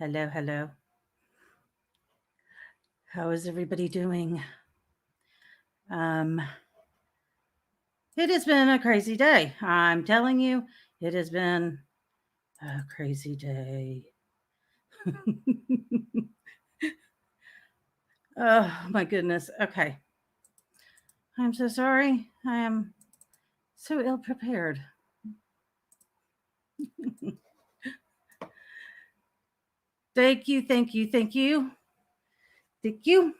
Hello, hello. How is everybody doing? Um, it has been a crazy day. I'm telling you, it has been a crazy day. Oh my goodness. Okay. I'm so sorry. I am so ill prepared. Thank you, thank you, thank you. Thank you.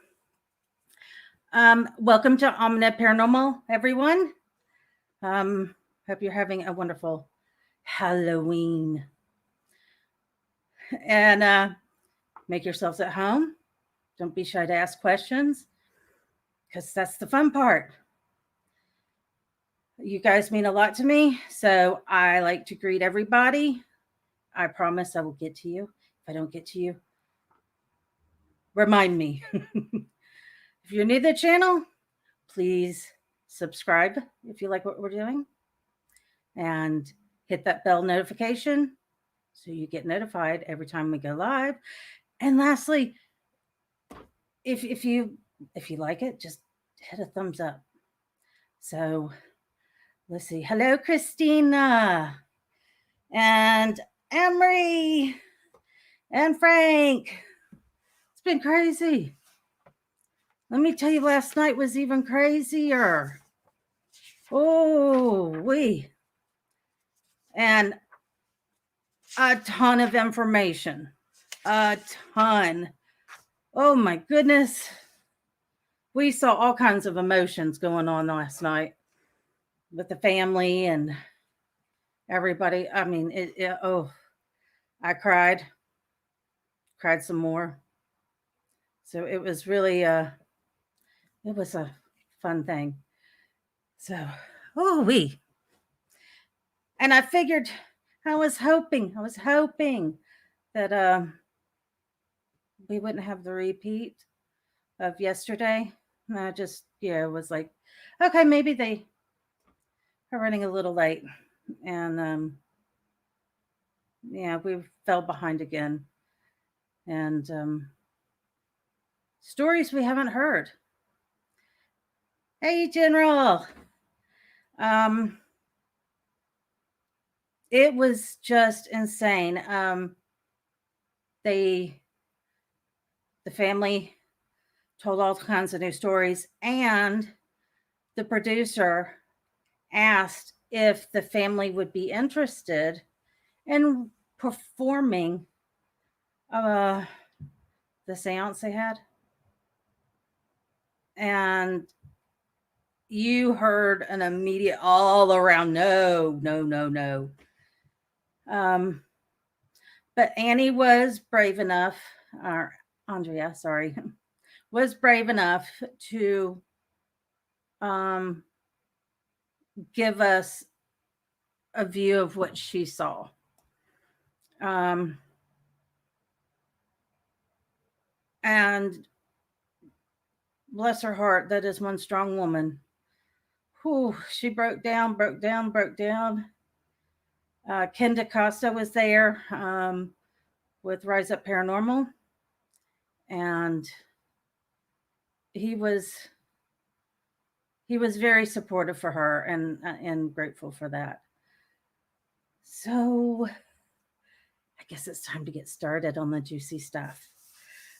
Welcome to Omnia Paranormal, everyone. Um, Hope you're having a wonderful Halloween. And make yourselves at home. Don't be shy to ask questions because that's the fun part. You guys mean a lot to me, so I like to greet everybody. I promise I will get to you. If I don't get to you, remind me. If you're new to the channel, please subscribe if you like what we're doing and hit that bell notification so you get notified every time we go live. And lastly, if you like it, just hit a thumbs up. So let's see. Hello, Christina and Emery and Frank. It's been crazy. Let me tell you, last night was even crazier. Oh, and a ton of information. A ton. Oh my goodness. We saw all kinds of emotions going on last night with the family and everybody. I mean, I cried some more. So it was really it was a fun thing. So, and I figured, I was hoping that we wouldn't have the repeat of yesterday. And I just, was like, okay, maybe they are running a little late. And we fell behind again. And stories we haven't heard. Hey, General. It was just insane. The family told all kinds of new stories, and the producer asked if the family would be interested in performing the seance they had. And you heard an immediate all around no. But Annie was brave enough, or Andrea, sorry, was brave enough to give us a view of what she saw. And bless her heart, that is one strong woman. Whew, she broke down. Ken DaCosta was there with Rise Up Paranormal, and he was very supportive for her and grateful for that. So I guess it's time to get started on the juicy stuff.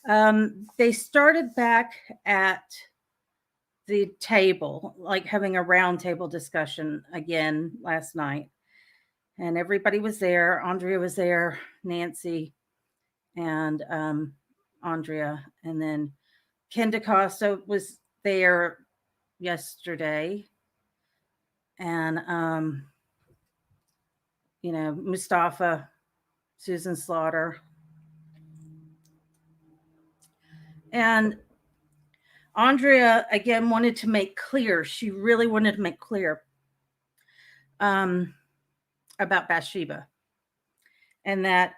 They started back at the table, like having a round table discussion again last night. And everybody was there. Andrea was there, Nancy, and Andrea. And then Ken DaCosta was there yesterday. And, Mustafa, Susan Slaughter. And Andrea, again, wanted to make clear, she really wanted to make clear about Bathsheba. And that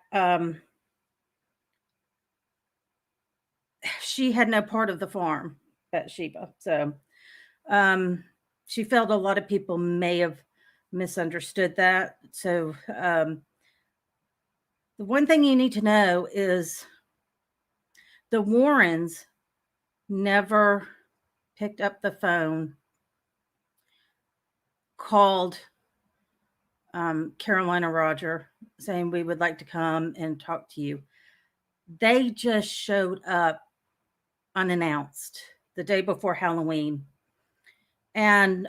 she had no part of the farm, Bathsheba. So she felt a lot of people may have misunderstood that. So The one thing you need to know is the Warrens never picked up the phone, called Caroline or Roger saying, we would like to come and talk to you. They just showed up unannounced the day before Halloween. And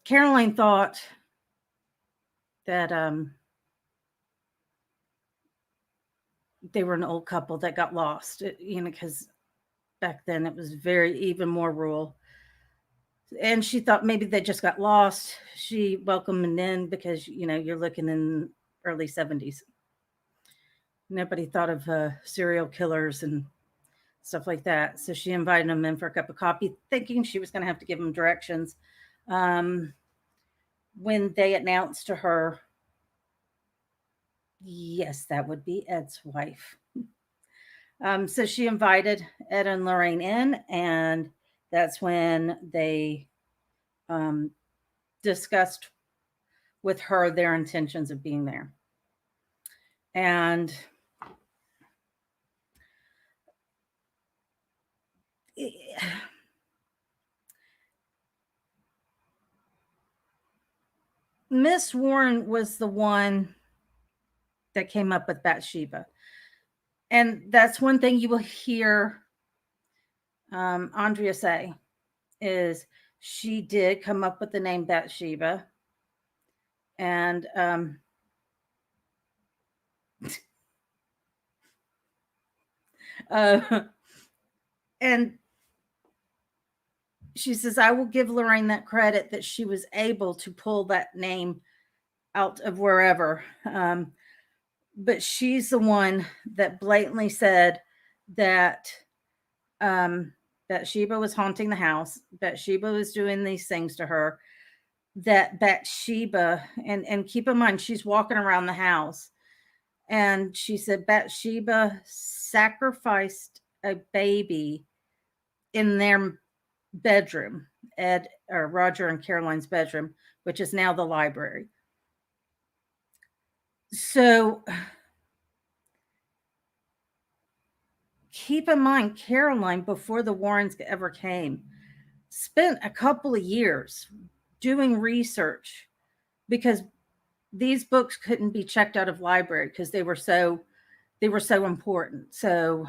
Caroline thought that they were an old couple that got lost, because back then it was even more rural. And she thought maybe they just got lost. She welcomed them in because, you're looking in early 70s. Nobody thought of serial killers and stuff like that. So she invited them in for a cup of coffee, thinking she was going to have to give them directions. When they announced to her, yes, that would be Ed's wife. So she invited Ed and Lorraine in, and that's when they discussed with her their intentions of being there. And Miss Warren was the one that came up with Bathsheba. And that's one thing you will hear Andrea say, is she did come up with the name Bathsheba. And and she says, I will give Lorraine that credit that she was able to pull that name out of wherever. But she's the one that blatantly said that Bathsheba was haunting the house. Bathsheba was doing these things to her. That Bathsheba, and keep in mind, she's walking around the house. And she said Bathsheba sacrificed a baby in their bedroom, Ed or Roger and Caroline's bedroom, which is now the library. So keep in mind, Caroline, before the Warrens ever came, spent a couple of years doing research because these books couldn't be checked out of library because they were so important. So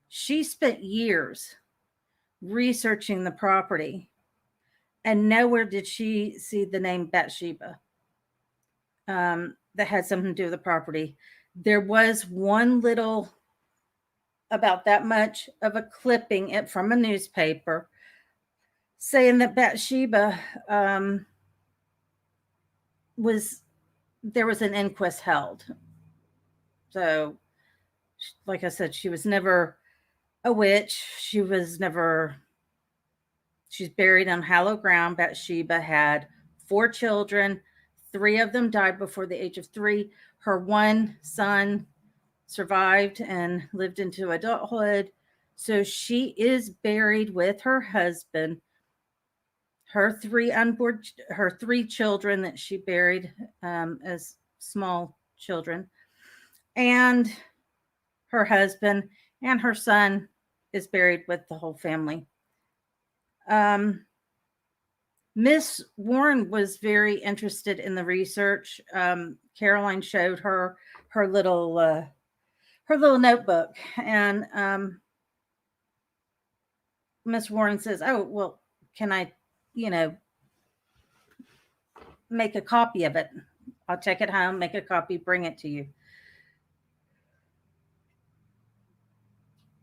she spent years researching the property, and nowhere did she see the name Bathsheba that had something to do with the property. There was one little, about that much of a clipping from a newspaper saying that Bathsheba there was an inquest held. So, like I said, she was never a witch. She's buried on hallowed ground. Bathsheba had 4 children. 3 of them died before the age of 3. Her one son survived and lived into adulthood. So she is buried with her husband, her 3 children that she buried as small children, and her husband, and her son is buried with the whole family. Miss Warren was very interested in the research. Caroline showed her little notebook, and Miss Warren says, "Oh, well, can I, make a copy of it? I'll take it home, make a copy, bring it to you."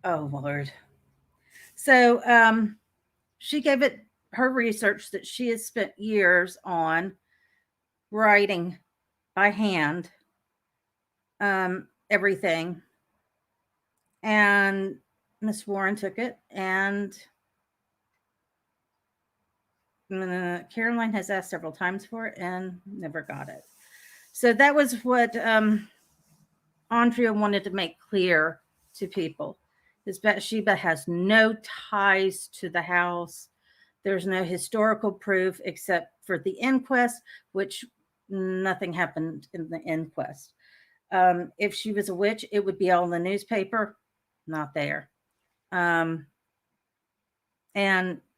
Oh, Lord. So she gave it her research that she has spent years on writing by hand, everything. And Miss Warren took it, and Caroline has asked several times for it and never got it. So that was what Andrea wanted to make clear to people, is Bathsheba has no ties to the house. There's no historical proof except for the inquest, which nothing happened in the inquest. If she was a witch, it would be all in the newspaper. Not there. And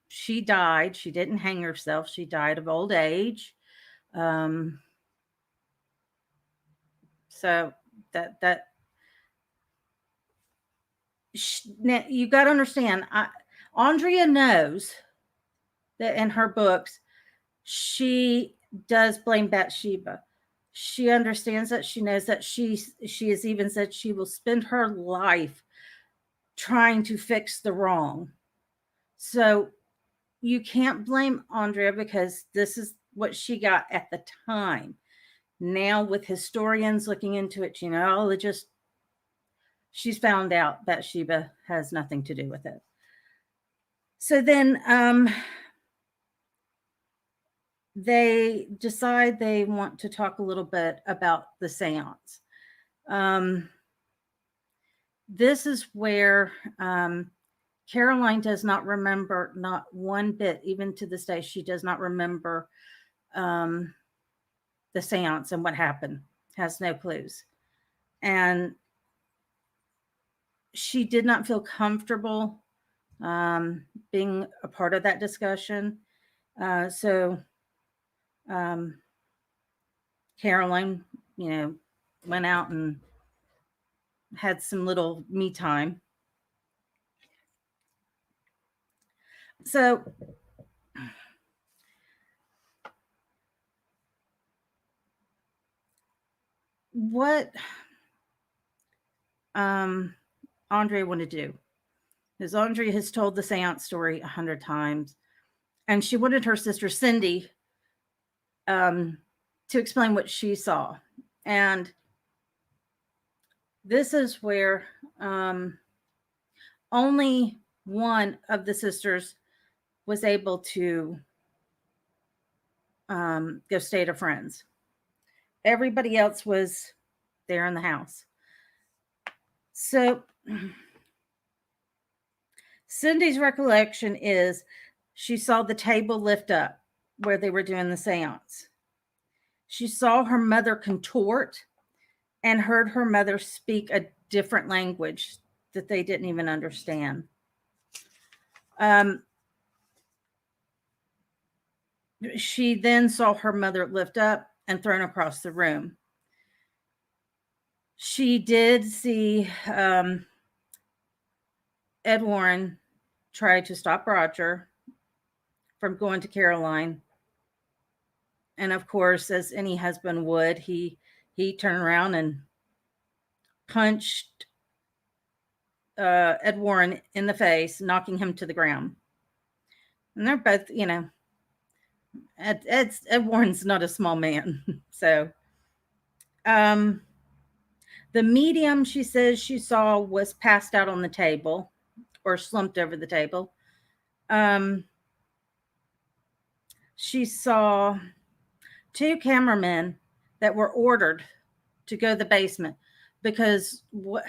she died. She didn't hang herself. She died of old age. So that now you got to understand. Andrea knows that in her books, she does blame Bathsheba. She understands that. She knows that she has even said she will spend her life trying to fix the wrong. So you can't blame Andrea because this is what she got at the time. Now with historians looking into it, she's found out Bathsheba has nothing to do with it. So then they decide they want to talk a little bit about the seance. This is where Caroline does not remember, not one bit, even to this day, she does not remember the seance and what happened, has no clues. And she did not feel comfortable being a part of that discussion. So Caroline, went out and had some little me time. So what Andrea wanted to do is Andrea has told the seance story 100 times, and she wanted her sister Cindy to explain what she saw. And this is where only one of the sisters was able to go stay at a friend's. Everybody else was there in the house. So Cindy's recollection is she saw the table lift up where they were doing the seance. She saw her mother contort and heard her mother speak a different language that they didn't even understand. She then saw her mother lift up and thrown across the room. She did see Ed Warren try to stop Roger from going to Caroline. And of course, as any husband would, he turned around and punched Ed Warren in the face, knocking him to the ground. And they're both, Ed Warren's not a small man. So the medium, she says she saw, was passed out on the table or slumped over the table. She saw 2 cameramen that were ordered to go to the basement because what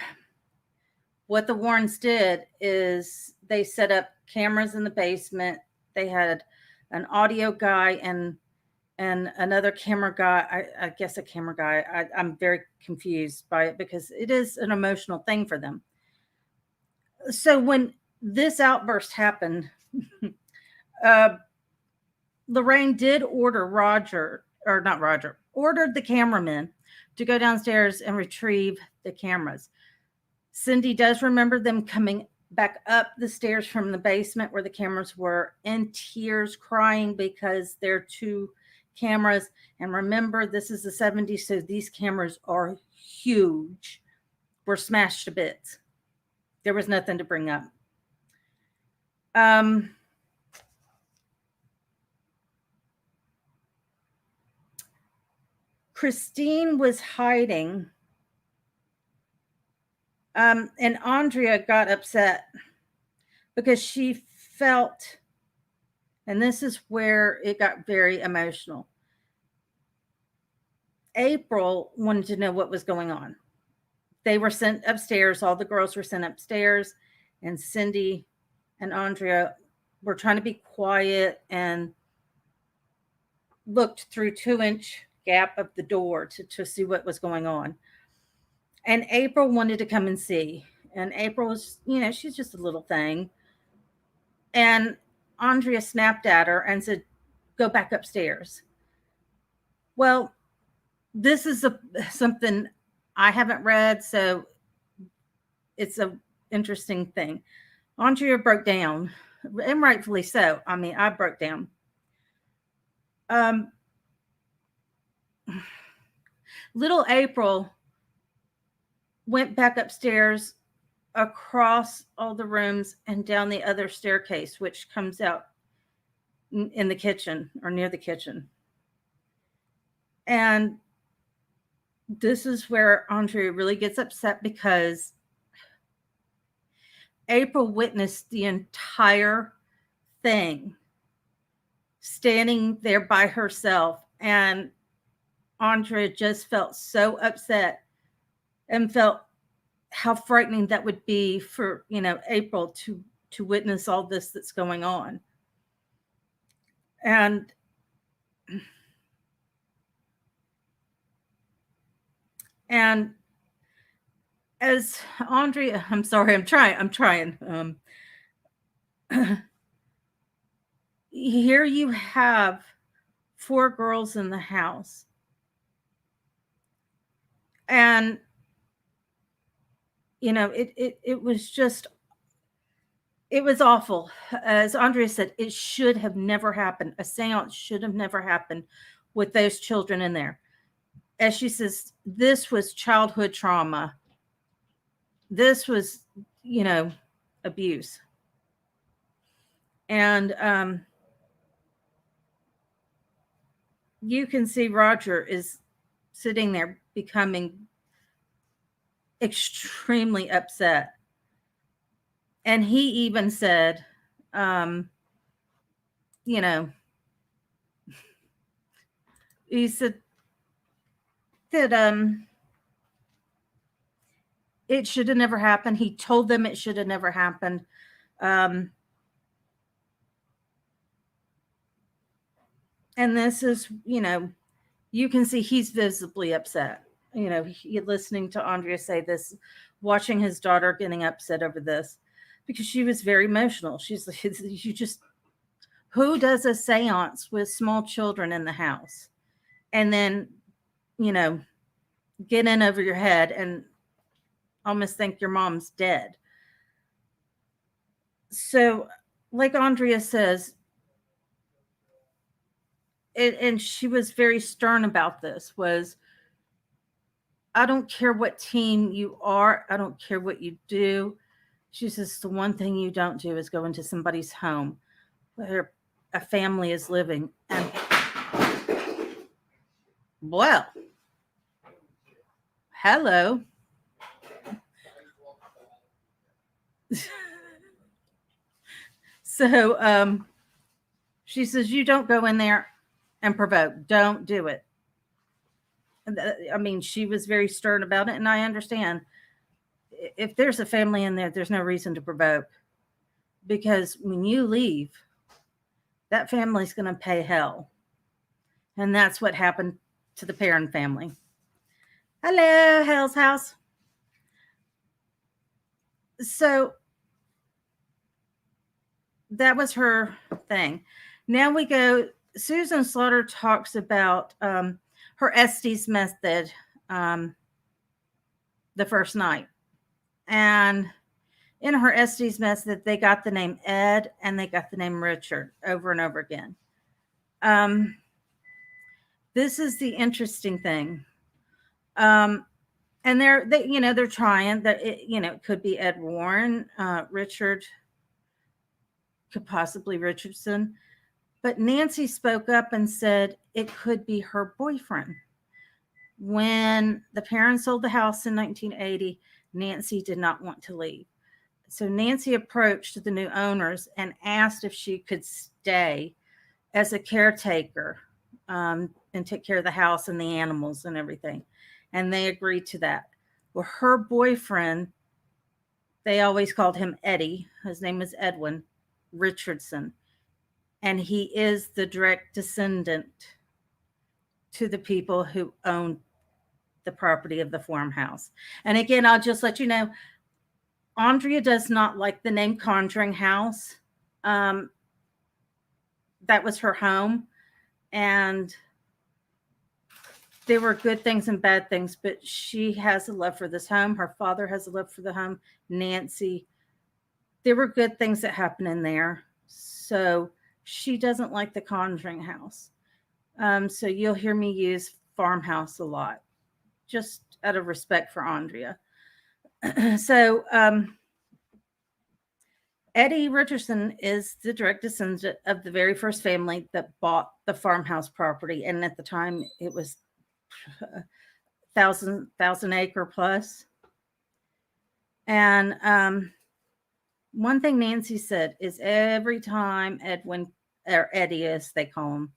the Warrens did is they set up cameras in the basement. They had an audio guy and another camera guy. I guess a camera guy. I'm very confused by it because it is an emotional thing for them. So when this outburst happened, Lorraine did ordered the cameramen to go downstairs and retrieve the cameras. Cindy does remember them coming back up the stairs from the basement where the cameras were, in tears, crying because they're 2 cameras. And remember, this is the 70s, so these cameras are huge. Were smashed to bits. There was nothing to bring up. Christine was hiding. And Andrea got upset because she felt, and this is where it got very emotional. April wanted to know what was going on. They were sent upstairs. All the girls were sent upstairs, and Cindy and Andrea were trying to be quiet and looked through 2-inch gap of the door to see what was going on. And April wanted to come and see. And April was, she's just a little thing. And Andrea snapped at her and said, "Go back upstairs." Well, this is something I haven't read, so it's a interesting thing. Andrea broke down, and rightfully so. I mean, I broke down. Um, little April went back upstairs across all the rooms and down the other staircase, which comes out in the kitchen or near the kitchen. And this is where Andrea really gets upset because April witnessed the entire thing standing there by herself. And Andrea just felt so upset and felt how frightening that would be for, April to witness all this that's going on. And as Andrea, I'm sorry, I'm trying. Here you have 4 girls in the house. And it was just, it was awful. As Andrea said, it should have never happened. A seance should have never happened with those children in there. As she says, this was childhood trauma. This was, abuse. And you can see Roger is sitting there becoming extremely upset. And he even said, he said that it should have never happened. He told them it should have never happened. And this is, you can see he's visibly upset. Listening to Andrea say this, watching his daughter getting upset over this, because she was very emotional. She's like, you just, who does a seance with small children in the house? And then, get in over your head and almost think your mom's dead. So, like Andrea says, and she was very stern about this, was, I don't care what team you are. I don't care what you do. She says, the one thing you don't do is go into somebody's home where a family is living. And, well, hello. So she says, you don't go in there and provoke. Don't do it. I mean, she was very stern about it, and I understand. If there's a family in there, there's no reason to provoke, because when you leave, that family's going to pay hell. And that's what happened to the Perrin family. Hello, Hell's House. So that was her thing. Now we go, Susan Slaughter talks about her Estes method the first night. And in her Estes method, they got the name Ed and they got the name Richard over and over again. This is the interesting thing. And they're trying that, it could be Ed Warren, Richard, could possibly Richardson. But Nancy spoke up and said it could be her boyfriend. When the parents sold the house in 1980, Nancy did not want to leave. So Nancy approached the new owners and asked if she could stay as a caretaker and take care of the house and the animals and everything. And they agreed to that. Well, her boyfriend, they always called him Eddie. His name was Edwin Richardson. And he is the direct descendant to the people who owned the property of the farmhouse. And again, I'll just let you know, Andrea does not like the name Conjuring House. That was her home, and there were good things and bad things, but she has a love for this home. Her father has a love for the home. Nancy, there were good things that happened in there. So she doesn't like the Conjuring House. So you'll hear me use farmhouse a lot, just out of respect for Andrea. So Eddie Richardson is the direct descendant of the very first family that bought the farmhouse property, and at the time it was 1,000 acre plus. And one thing Nancy said is every time Edwin, or Eddie as they call him,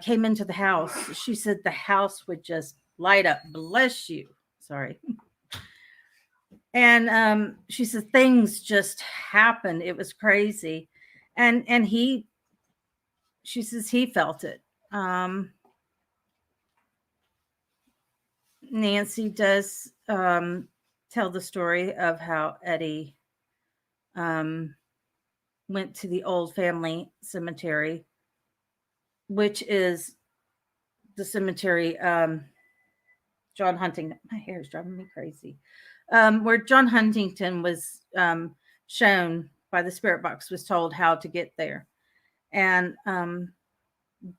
came into the house, she said the house would just light up. Bless you. Sorry. And she said things just happened. It was crazy. And she says he felt it. Nancy does tell the story of how Eddie went to the old family cemetery, which is the cemetery John Huntington. My hair is driving me crazy. Where John Huntington was shown by the spirit box, was told how to get there. And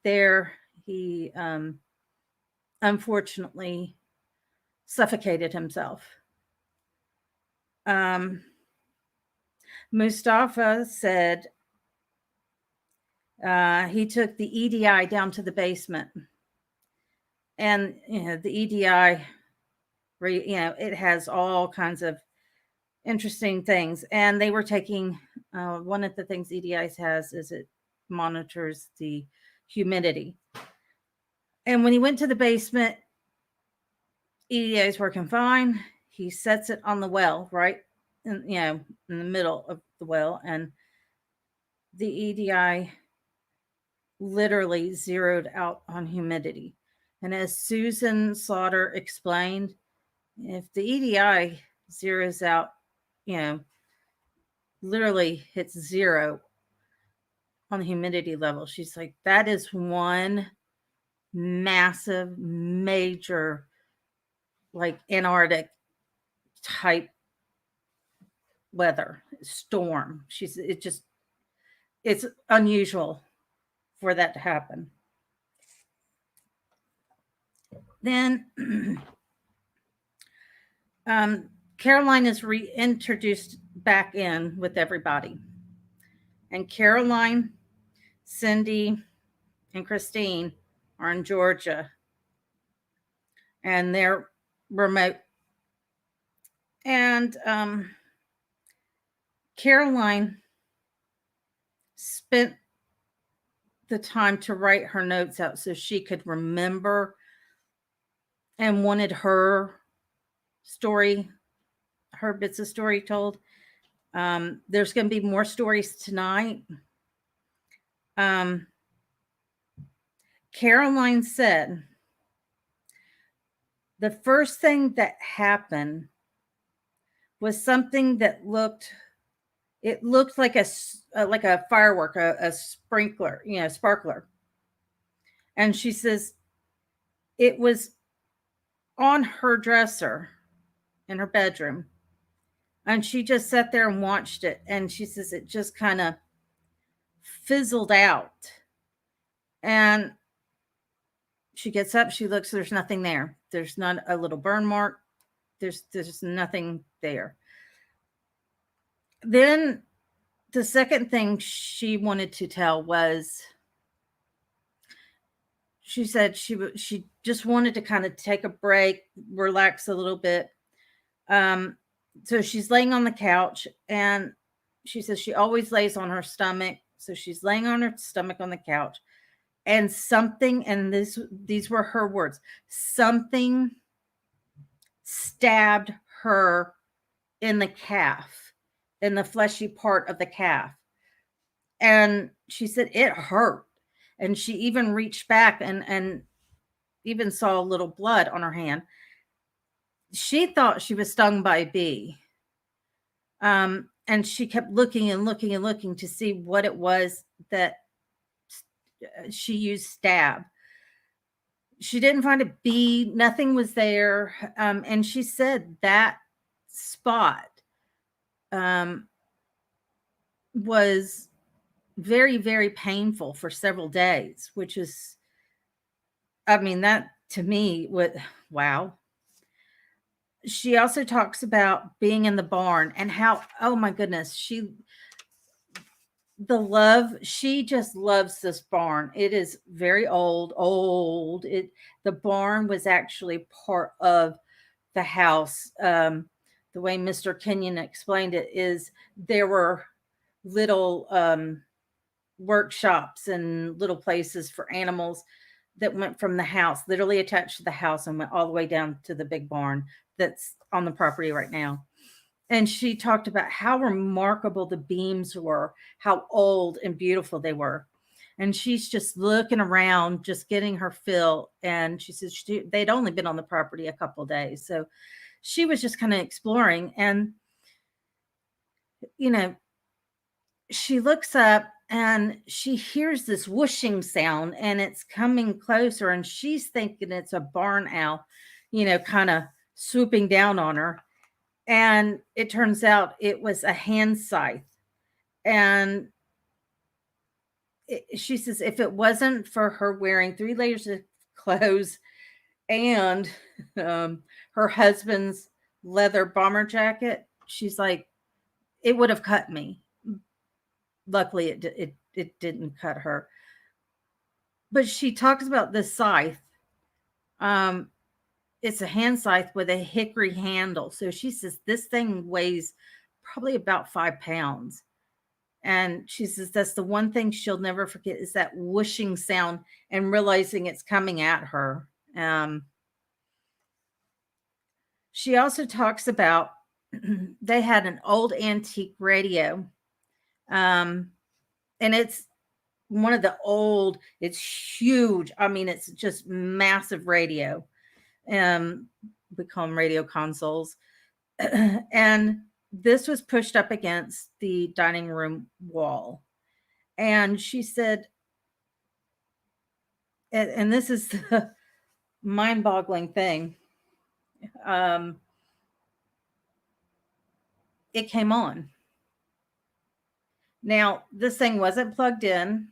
there he unfortunately suffocated himself. Mustafa said he took the EDI down to the basement. And, the EDI, it has all kinds of interesting things. And they were taking, one of the things EDI has is it monitors the humidity. And when he went to the basement, EDI is working fine. He sets it on the well, right? In the middle of the well. And the EDI literally zeroed out on humidity. And as Susan Slaughter explained, if the EDI zeroes out, literally hits zero on the humidity level, she's like, that is one massive, major, like Antarctic type weather storm. It's unusual for that to happen. Then Caroline is reintroduced back in with everybody. And Caroline, Cindy, and Christine are in Georgia. And they're remote. And Caroline spent the time to write her notes out so she could remember and wanted her story, her bits of story told. There's going to be more stories tonight. Caroline said the first thing that happened was something that looked like a firework, a sprinkler, sparkler. And she says it was on her dresser in her bedroom. And she just sat there and watched it. And she says it just kind of fizzled out. And she gets up, she looks, there's nothing there. There's not a little burn mark. There's nothing there. Then the second thing she wanted to tell was, she said she just wanted to kind of take a break, relax a little bit. So she's laying on the couch, and she says she always lays on her stomach. So she's laying on her stomach on the couch, and something, and these were her words, something stabbed her in the calf, in the fleshy part of the calf. And she said it hurt. And she even reached back and even saw a little blood on her hand. She thought she was stung by a bee. And she kept looking and looking and looking to see what it was that she used stab. She didn't find a bee, nothing was there. And she said that spot was very, very painful for several days, which is, I mean, that to me, wow. She also talks about being in the barn and how, oh my goodness, she just loves this barn. It is very old. The barn was actually part of the house. The way Mr. Kenyon explained it is there were little workshops and little places for animals that went from the house, literally attached to the house, and went all the way down to the big barn that's on the property right now. And she talked about how remarkable the beams were, how old and beautiful they were. And she's just looking around, just getting her fill. And she says they'd only been on the property a couple of days. So she was just kind of exploring. And, you know, she looks up and she hears this whooshing sound, and it's coming closer. And she's thinking it's a barn owl, kind of swooping down on her. And it turns out it was a hand scythe. And she says if it wasn't for her wearing 3 layers of clothes and her husband's leather bomber jacket, she's like, it would have cut me. Luckily, it didn't cut her. But she talks about this scythe. It's a hand scythe with a hickory handle. So she says this thing weighs probably about 5 pounds. And she says that's the one thing she'll never forget is that whooshing sound and realizing it's coming at her. She also talks about they had an old antique radio. And it's one of the old, it's huge. I mean, it's just massive radio. We call them radio consoles. And this was pushed up against the dining room wall. And she said, and this is the mind-boggling thing, it came on. Now, this thing wasn't plugged in.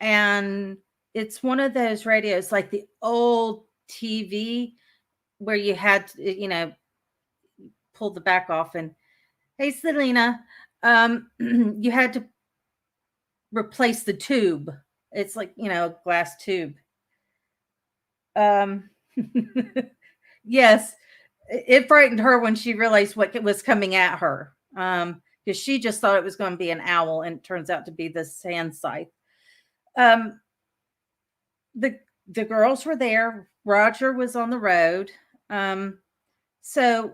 And it's one of those radios like the old TV where you had to, pull the back off and, hey, Selena, you had to replace the tube. It's like, a glass tube. Yes, it frightened her when she realized what was coming at her. Because she just thought it was going to be an owl, and it turns out to be this hand scythe. The girls were there. Roger was on the road. So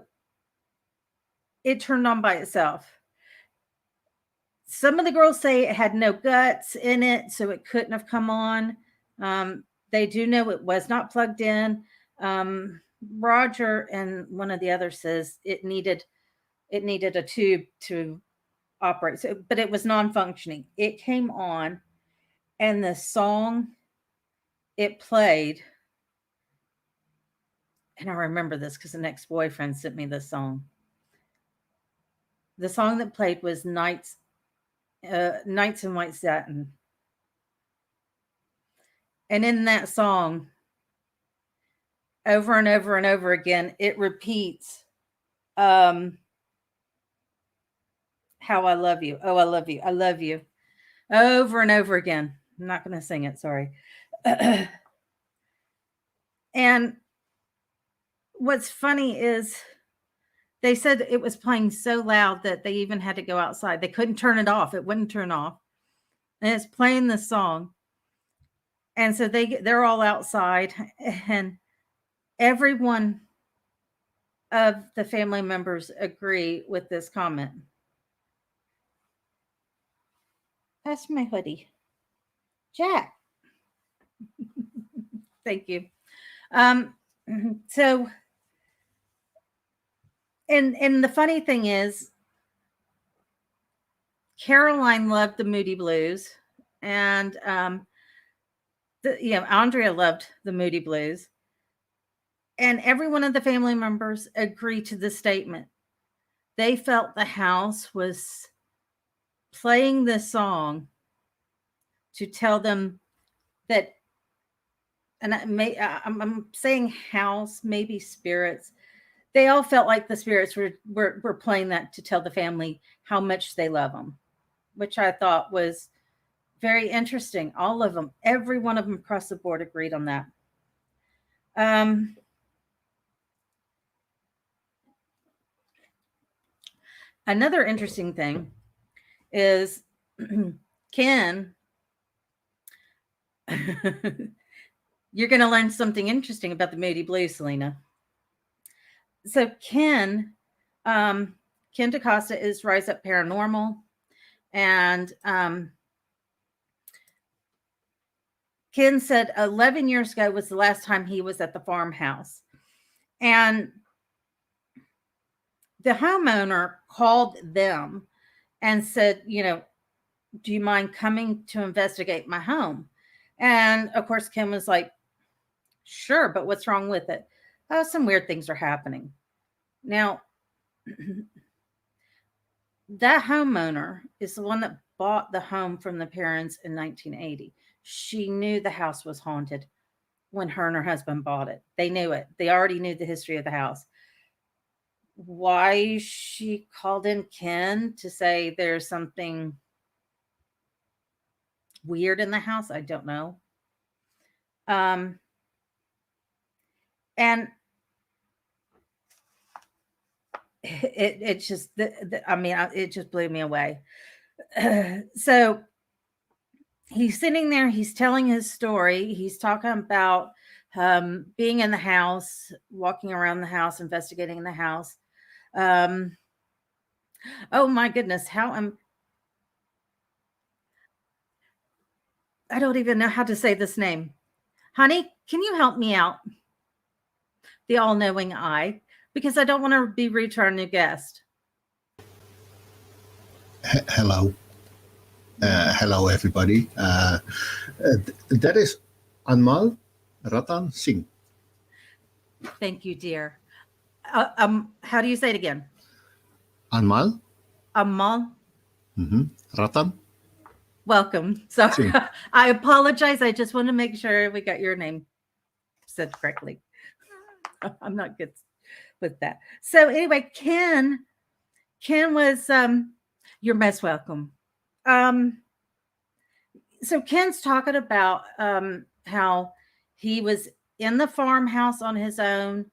it turned on by itself. Some of the girls say it had no guts in it, so it couldn't have come on. They do know it was not plugged in. Roger and one of the others says it needed a tube to operate. So, but it was non-functioning. It came on, and the song it played, and I remember this because an ex-boyfriend sent me this song. The song that played was Nights in White Satin. And in that song, over and over and over again, it repeats, how I love you. Oh, I love you. I love you. Over and over again. I'm not going to sing it. Sorry. And what's funny is they said it was playing so loud that they even had to go outside. They couldn't turn it off. It wouldn't turn off. And it's playing the song. And so they're all outside, and everyone of the family members agree with this comment. That's my hoodie. Jack. Thank you. Um, so, and the funny thing is, Caroline loved the Moody Blues, and Andrea loved the Moody Blues, and every one of the family members agreed to the statement. They felt the house was playing this song to tell them that, and I'm saying house, maybe spirits. They all felt like the spirits were playing that to tell the family how much they love them, which I thought was very interesting. All of them, every one of them across the board agreed on that. Um, Another interesting thing is Ken. You're going to learn something interesting about the Moody Blues, Selena. So Ken DaCosta is Rise Up Paranormal, and Ken said 11 years ago was the last time he was at the farmhouse, and the homeowner called them and said, do you mind coming to investigate my home? And of course, Ken was like, sure, but what's wrong with it? Oh, some weird things are happening. Now, that homeowner is the one that bought the home from the parents in 1980. She knew the house was haunted when her and her husband bought it. They knew it. They already knew the history of the house. Why she called in Ken to say there's something weird in the house, I don't know. And it just, it just blew me away. So he's sitting there, he's telling his story, he's talking about being in the house, walking around the house, investigating the house. Oh my goodness, I don't even know how to say this name. Honey, can you help me out? The all-knowing eye, because I don't want to be rude to our new guest. Hello. Hello, everybody. That is Anmal Ratan Singh. Thank you, dear. How do you say it again? Anmal. Amal. Ratan. Welcome. Sorry, I apologize. I just want to make sure we got your name said correctly. I'm not good with that. So anyway, Ken was you're most welcome. So Ken's talking about how he was in the farmhouse on his own,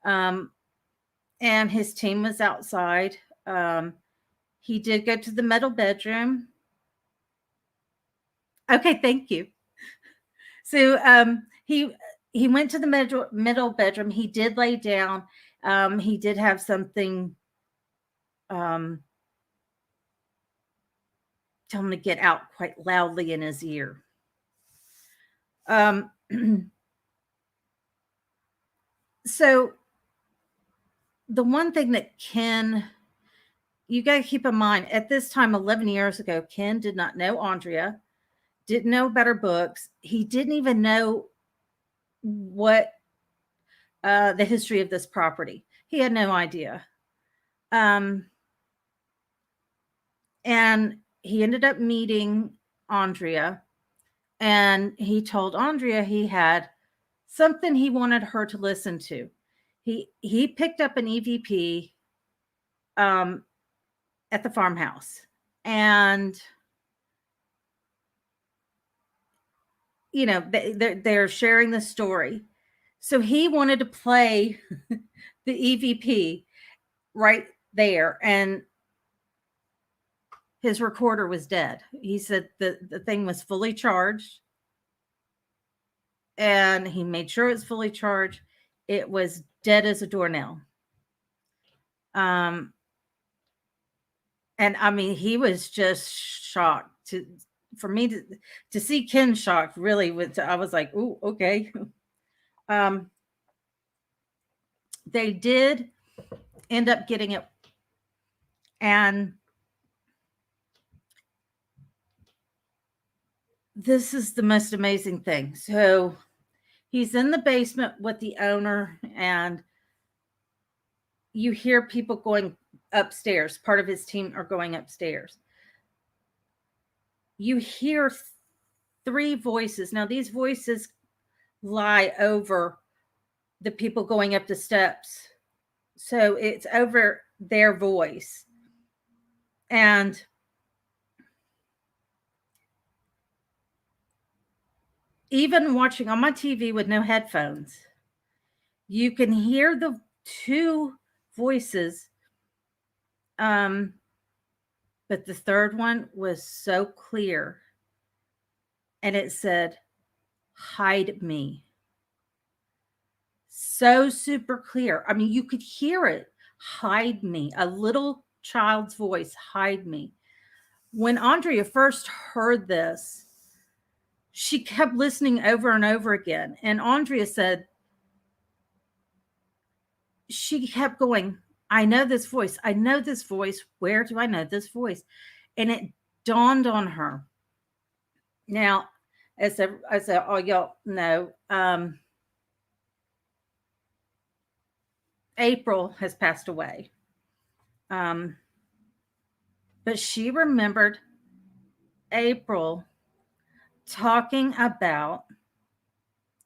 and his team was outside. He did go to the middle bedroom. Okay, thank you. So he went to the middle bedroom. He did lay down. He did have something tell him to get out quite loudly in his ear. So the one thing that Ken, you got to keep in mind, at this time, 11 years ago, Ken did not know Andrea, didn't know about her books. He didn't even know what the history of this property. He had no idea. And he ended up meeting Andrea, and he told Andrea he had something he wanted her to listen to. He picked up an EVP at the farmhouse, and they're sharing the story. So he wanted to play the EVP right there, and his recorder was dead. He said the thing was fully charged, and he made sure it was fully charged. It was dead as a doornail. And I mean, he was just shocked. For me to see Ken shocked really was, I was like, "Ooh, okay." They did end up getting it, and this is the most amazing thing. So he's in the basement with the owner, and you hear people going upstairs. Part of his team are going upstairs. You hear 3 voices. Now, these voices lie over the people going up the steps. So it's over their voice. And even watching on my TV with no headphones, you can hear the 2 voices. But the third one was so clear. And it said, "Hide me." So super clear. I mean, you could hear it. "Hide me." A little child's voice, "Hide me." When Andrea first heard this, she kept listening over and over again. And Andrea said, she kept going, "I know this voice. I know this voice. Where do I know this voice?" And it dawned on her. Now, as all y'all know, April has passed away. But she remembered April talking about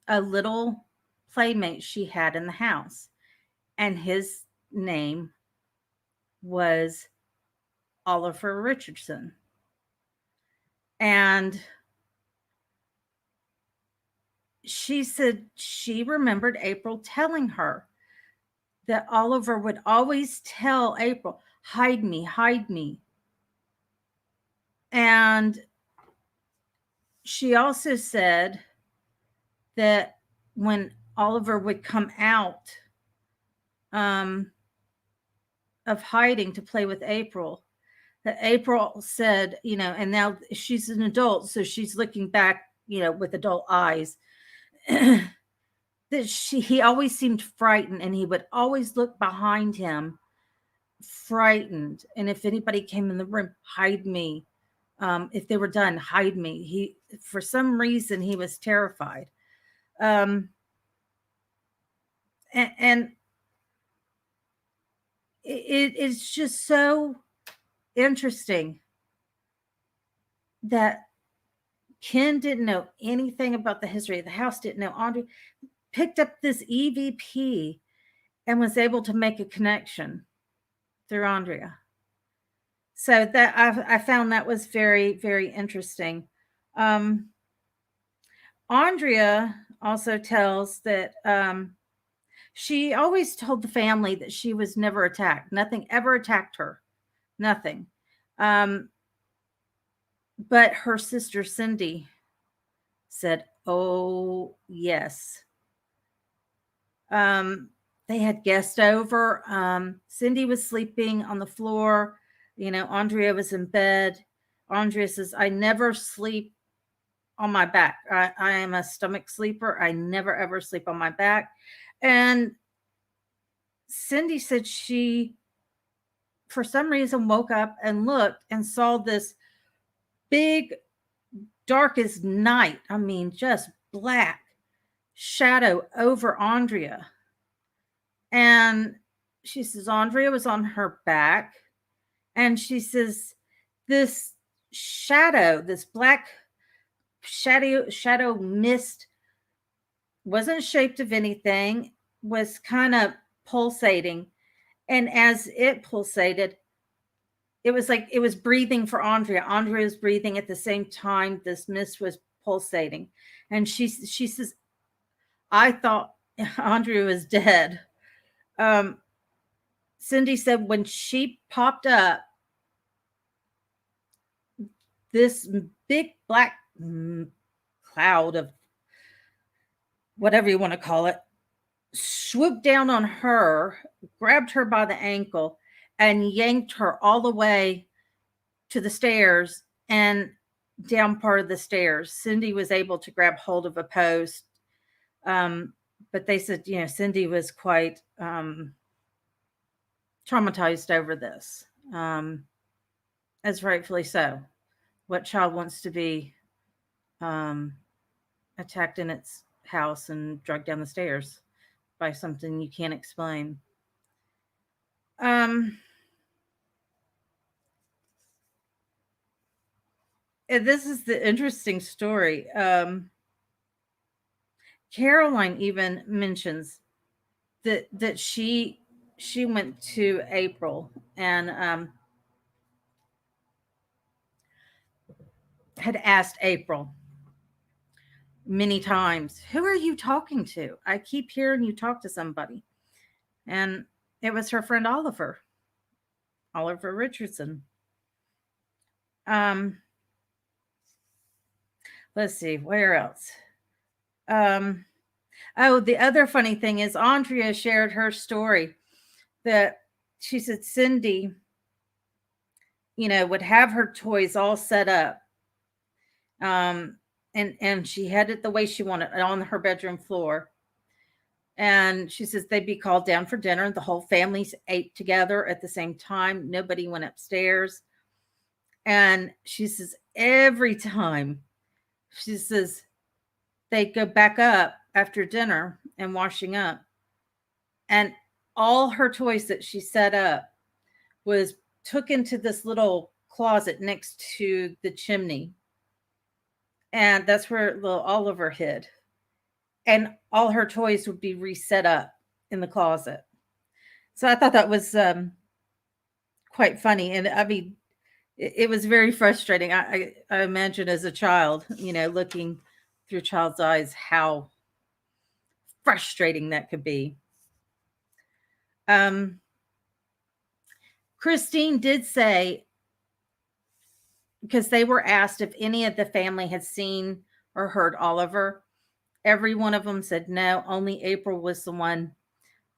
a little playmate she had in the house, and his name was Oliver Richardson. And she said she remembered April telling her that Oliver would always tell April, "Hide me, hide me." And she also said that when Oliver would come out of hiding to play with April, that April said, and now she's an adult, so she's looking back, with adult eyes, that he always seemed frightened, and he would always look behind him frightened. And if anybody came in the room, "Hide me." If they were done, "Hide me." For some reason, he was terrified. And it's just so interesting that Ken didn't know anything about the history of the house, didn't know. Andrea picked up this EVP and was able to make a connection through Andrea. So that I found that was very, very interesting. Andrea also tells that she always told the family that she was never attacked. Nothing ever attacked her. Nothing. But her sister Cindy said, "Oh, yes." They had guests over. Cindy was sleeping on the floor. Andrea was in bed. Andrea says, "I never sleep on my back. I am a stomach sleeper. I never, ever sleep on my back." And Cindy said she, for some reason, woke up and looked and saw this big, dark as night, I mean, just black shadow over Andrea. And she says Andrea was on her back. And she says this shadow, this black shadow mist, wasn't shaped of anything, was kind of pulsating. And as it pulsated, it was like it was breathing for Andrea. Andrea was breathing at the same time this mist was pulsating. And she says, "I thought Andrea was dead." Cindy said when she popped up, this big black cloud of whatever you want to call it swooped down on her, grabbed her by the ankle, and yanked her all the way to the stairs and down part of the stairs. Cindy was able to grab hold of a post. But they said, Cindy was quite traumatized over this, as rightfully so. What child wants to be attacked in its house and dragged down the stairs by something you can't explain? This is the interesting story. Caroline even mentions that she went to April and had asked April many times, "Who are you talking to? I keep hearing you talk to somebody." And it was her friend Oliver Richardson. Let's see, where else? Oh, the other funny thing is Andrea shared her story that she said Cindy, would have her toys all set up. And she had it the way she wanted it on her bedroom floor. And she says they'd be called down for dinner. The whole family ate together at the same time. Nobody went upstairs. And she says every time, she says they'd go back up after dinner and washing up. And all her toys that she set up was took into this little closet next to the chimney. And that's where little Oliver hid. And all her toys would be reset up in the closet. So I thought that was quite funny. And I mean, it was very frustrating. I imagine as a child, looking through a child's eyes, how frustrating that could be. Christine did say, because they were asked if any of the family had seen or heard Oliver, every one of them said no. Only April was the one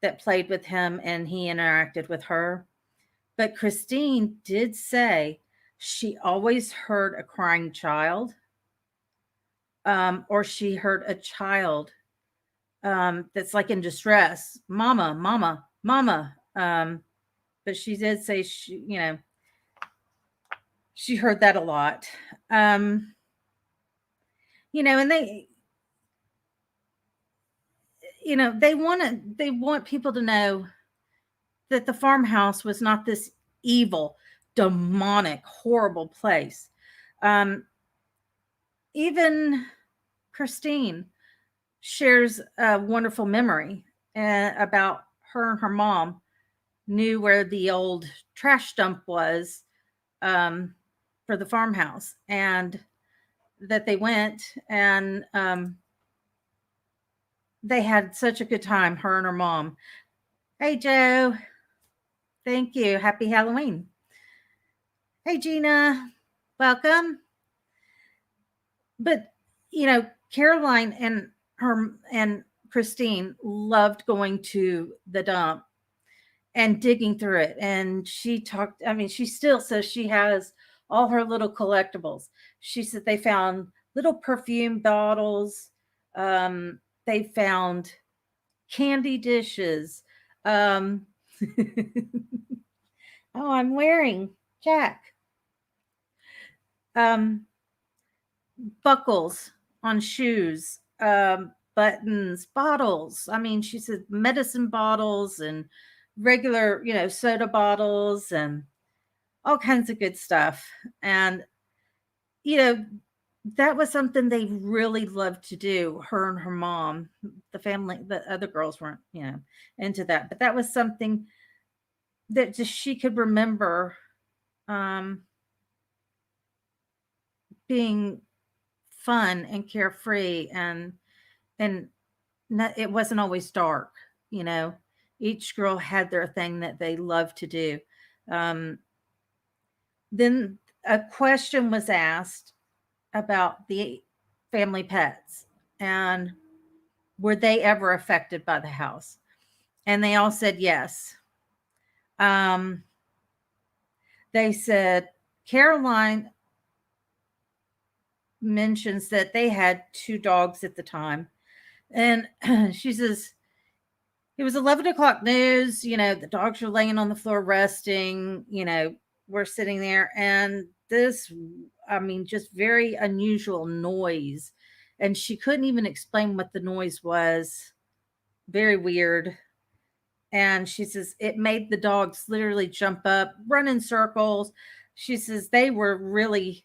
that played with him and he interacted with her. But Christine did say she always heard a crying child, or she heard a child that's like in distress, mama, mama, mama. But she did say she heard that a lot. And they want people to know that the farmhouse was not this evil, demonic, horrible place. Even Christine shares a wonderful memory about her and her mom knew where the old trash dump was for the farmhouse, and that they went and they had such a good time, her and her mom. Hey, Joe. Thank you. Happy Halloween. Hey, Gina. Welcome. But, Caroline and Christine loved going to the dump and digging through it. And she still says she has all her little collectibles. She said they found little perfume bottles. They found candy dishes. Oh, I'm wearing Jack. Buckles on shoes, buttons, bottles. I mean, she said medicine bottles and regular, soda bottles and all kinds of good stuff. And, that was something they really loved to do, her and her mom. The family, the other girls weren't, into that. But that was something that just she could remember being fun and carefree, and it wasn't always dark. Each girl had their thing that they loved to do. Then a question was asked about the family pets and were they ever affected by the house, and they all said yes. They said Caroline mentions that they had 2 dogs at the time. And she says, it was 11 o'clock news. The dogs are laying on the floor resting. We're sitting there, and this, just very unusual noise. And she couldn't even explain what the noise was. Very weird. And she says it made the dogs literally jump up, run in circles. She says they were really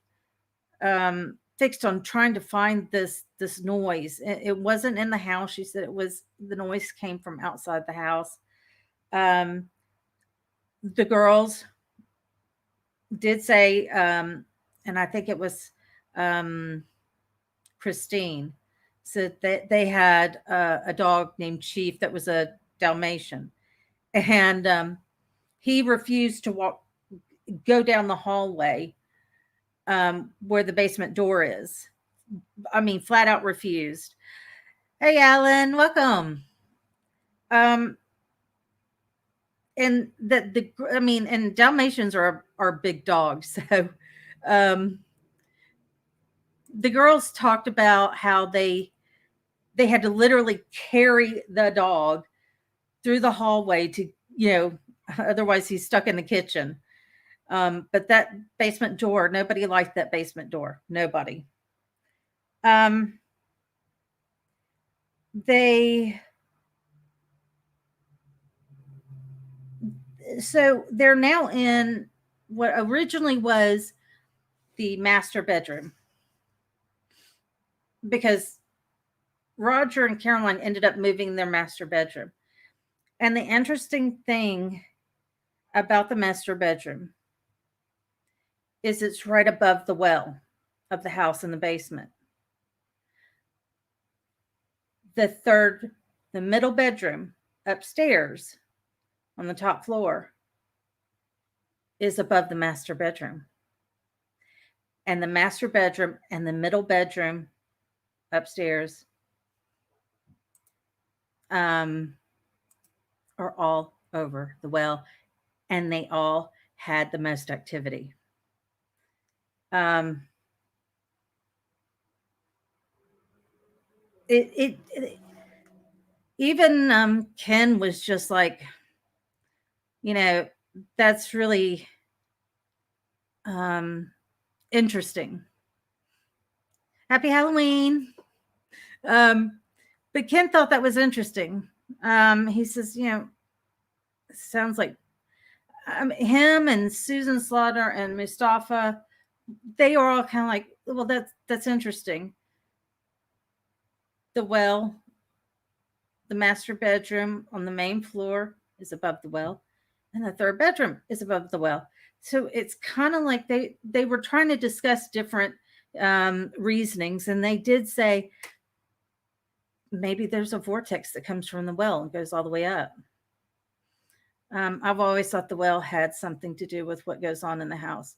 fixed on trying to find this noise. It wasn't in the house. She said the noise came from outside the house. The girls did say, and I think it was Christine, said that they had a dog named Chief that was a Dalmatian, and he refused to go down the hallway where the basement door is. Flat out refused. Hey, Alan, welcome. And and Dalmatians are big dogs. So, the girls talked about how they had to literally carry the dog through the hallway to, otherwise he's stuck in the kitchen. But that basement door, nobody liked that basement door. Nobody. So they're now in what originally was the master bedroom, because Roger and Caroline ended up moving their master bedroom. And the interesting thing about the master bedroom is it's right above the well of the house in the basement. The middle bedroom upstairs on the top floor is above the master bedroom. And the master bedroom and the middle bedroom upstairs are all over the well, and they all had the most activity. Even Ken was just like, that's really interesting. Happy Halloween. But Ken thought that was interesting. He says, sounds like him and Susan Slaughter and Mustafa, they are all kind of like, well, that's interesting. The well, the master bedroom on the main floor is above the well, and the third bedroom is above the well. So it's kind of like they were trying to discuss different reasonings, and they did say maybe there's a vortex that comes from the well and goes all the way up. I've always thought the well had something to do with what goes on in the house.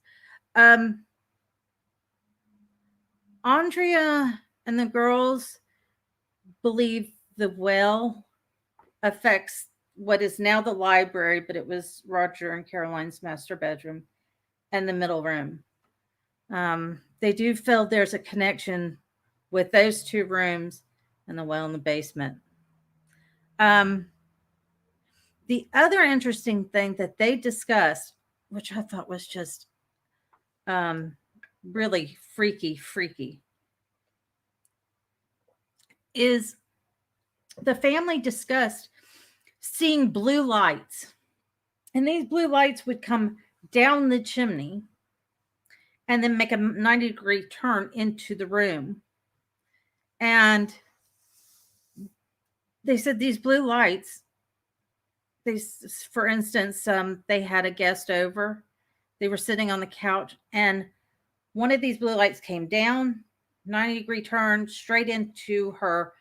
Andrea and the girls believe the well affects what is now the library, but it was Roger and Caroline's master bedroom and the middle room. They do feel there's a connection with those two rooms and the well in the basement. The other interesting thing that they discussed, which I thought was just really freaky, is the family discussed seeing blue lights. And these blue lights would come down the chimney and then make a 90-degree turn into the room. And they said these blue lights, for instance, they had a guest over. They were sitting on the couch, and one of these blue lights came down, 90-degree turn straight into her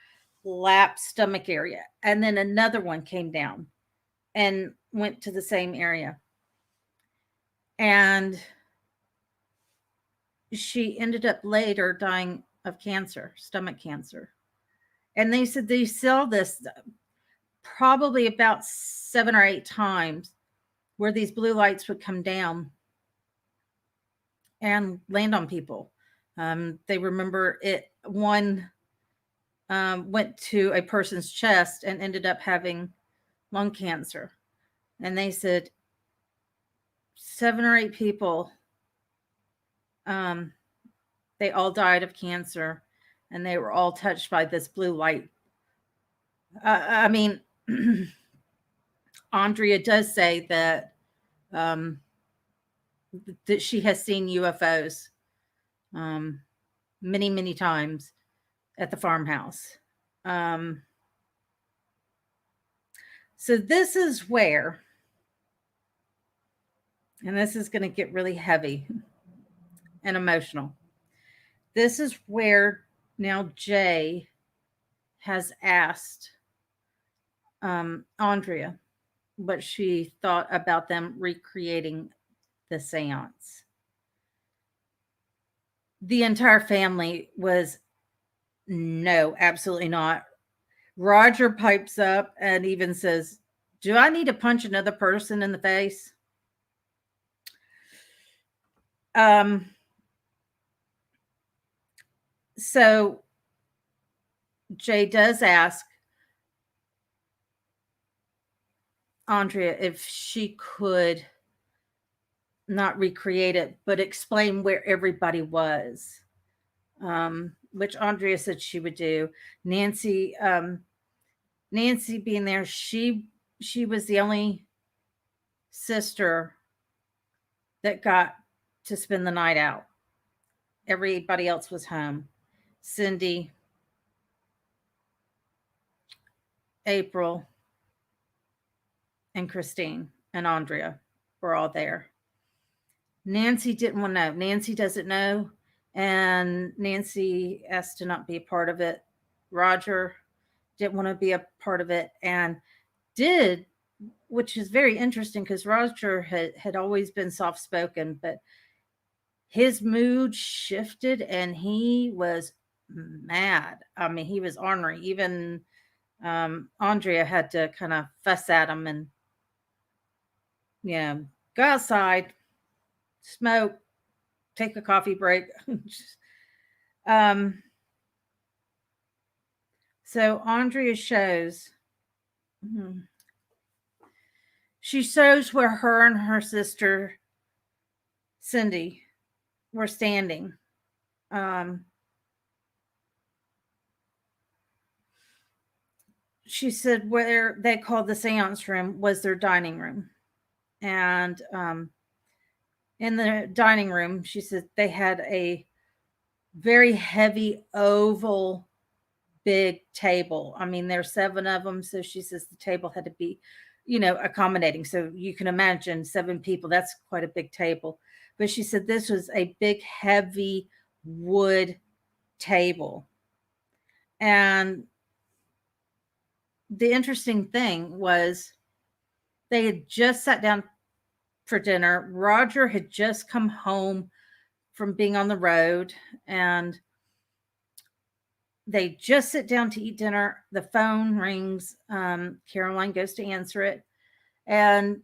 lap stomach area. And then another one came down and went to the same area. And she ended up later dying of cancer, stomach cancer. And they said they saw this probably about 7 or 8 times, where these blue lights would come down and land on people. They remember it. One went to a person's chest and ended up having lung cancer. And they said 7 or 8 people, they all died of cancer, and they were all touched by this blue light. I mean, Andrea does say that that she has seen UFOs many, many times at the farmhouse. So this is where, and this is going to get really heavy and emotional. This is where now Jay has asked Andrea what she thought about them recreating the seance. The entire family was, no, absolutely not. Roger pipes up and even says, do I need to punch another person in the face? So Jay does ask Andrea if she could not recreate it, but explain where everybody was, which Andrea said she would do. Nancy being there, she was the only sister that got to spend the night out. Everybody else was home. Cindy, April, and Christine and Andrea were all there. Nancy didn't want to know. Nancy doesn't know, and Nancy asked to not be a part of it. Roger didn't want to be a part of it, and did, which is very interesting because Roger had always been soft-spoken, but his mood shifted and he was mad. I mean, he was ornery. Even Andrea had to kind of fuss at him and, go outside, smoke, take a coffee break. So Andrea shows, she shows where her and her sister Cindy were standing. She said where they called the seance room was their dining room. And in the dining room, she said they had a very heavy oval big table. I mean, there's 7 of them. So she says the table had to be, accommodating. So you can imagine 7 people. That's quite a big table. But she said this was a big, heavy wood table. And the interesting thing was they had just sat down for dinner. Roger had just come home from being on the road, and they just sit down to eat dinner. The phone rings. Caroline goes to answer it, and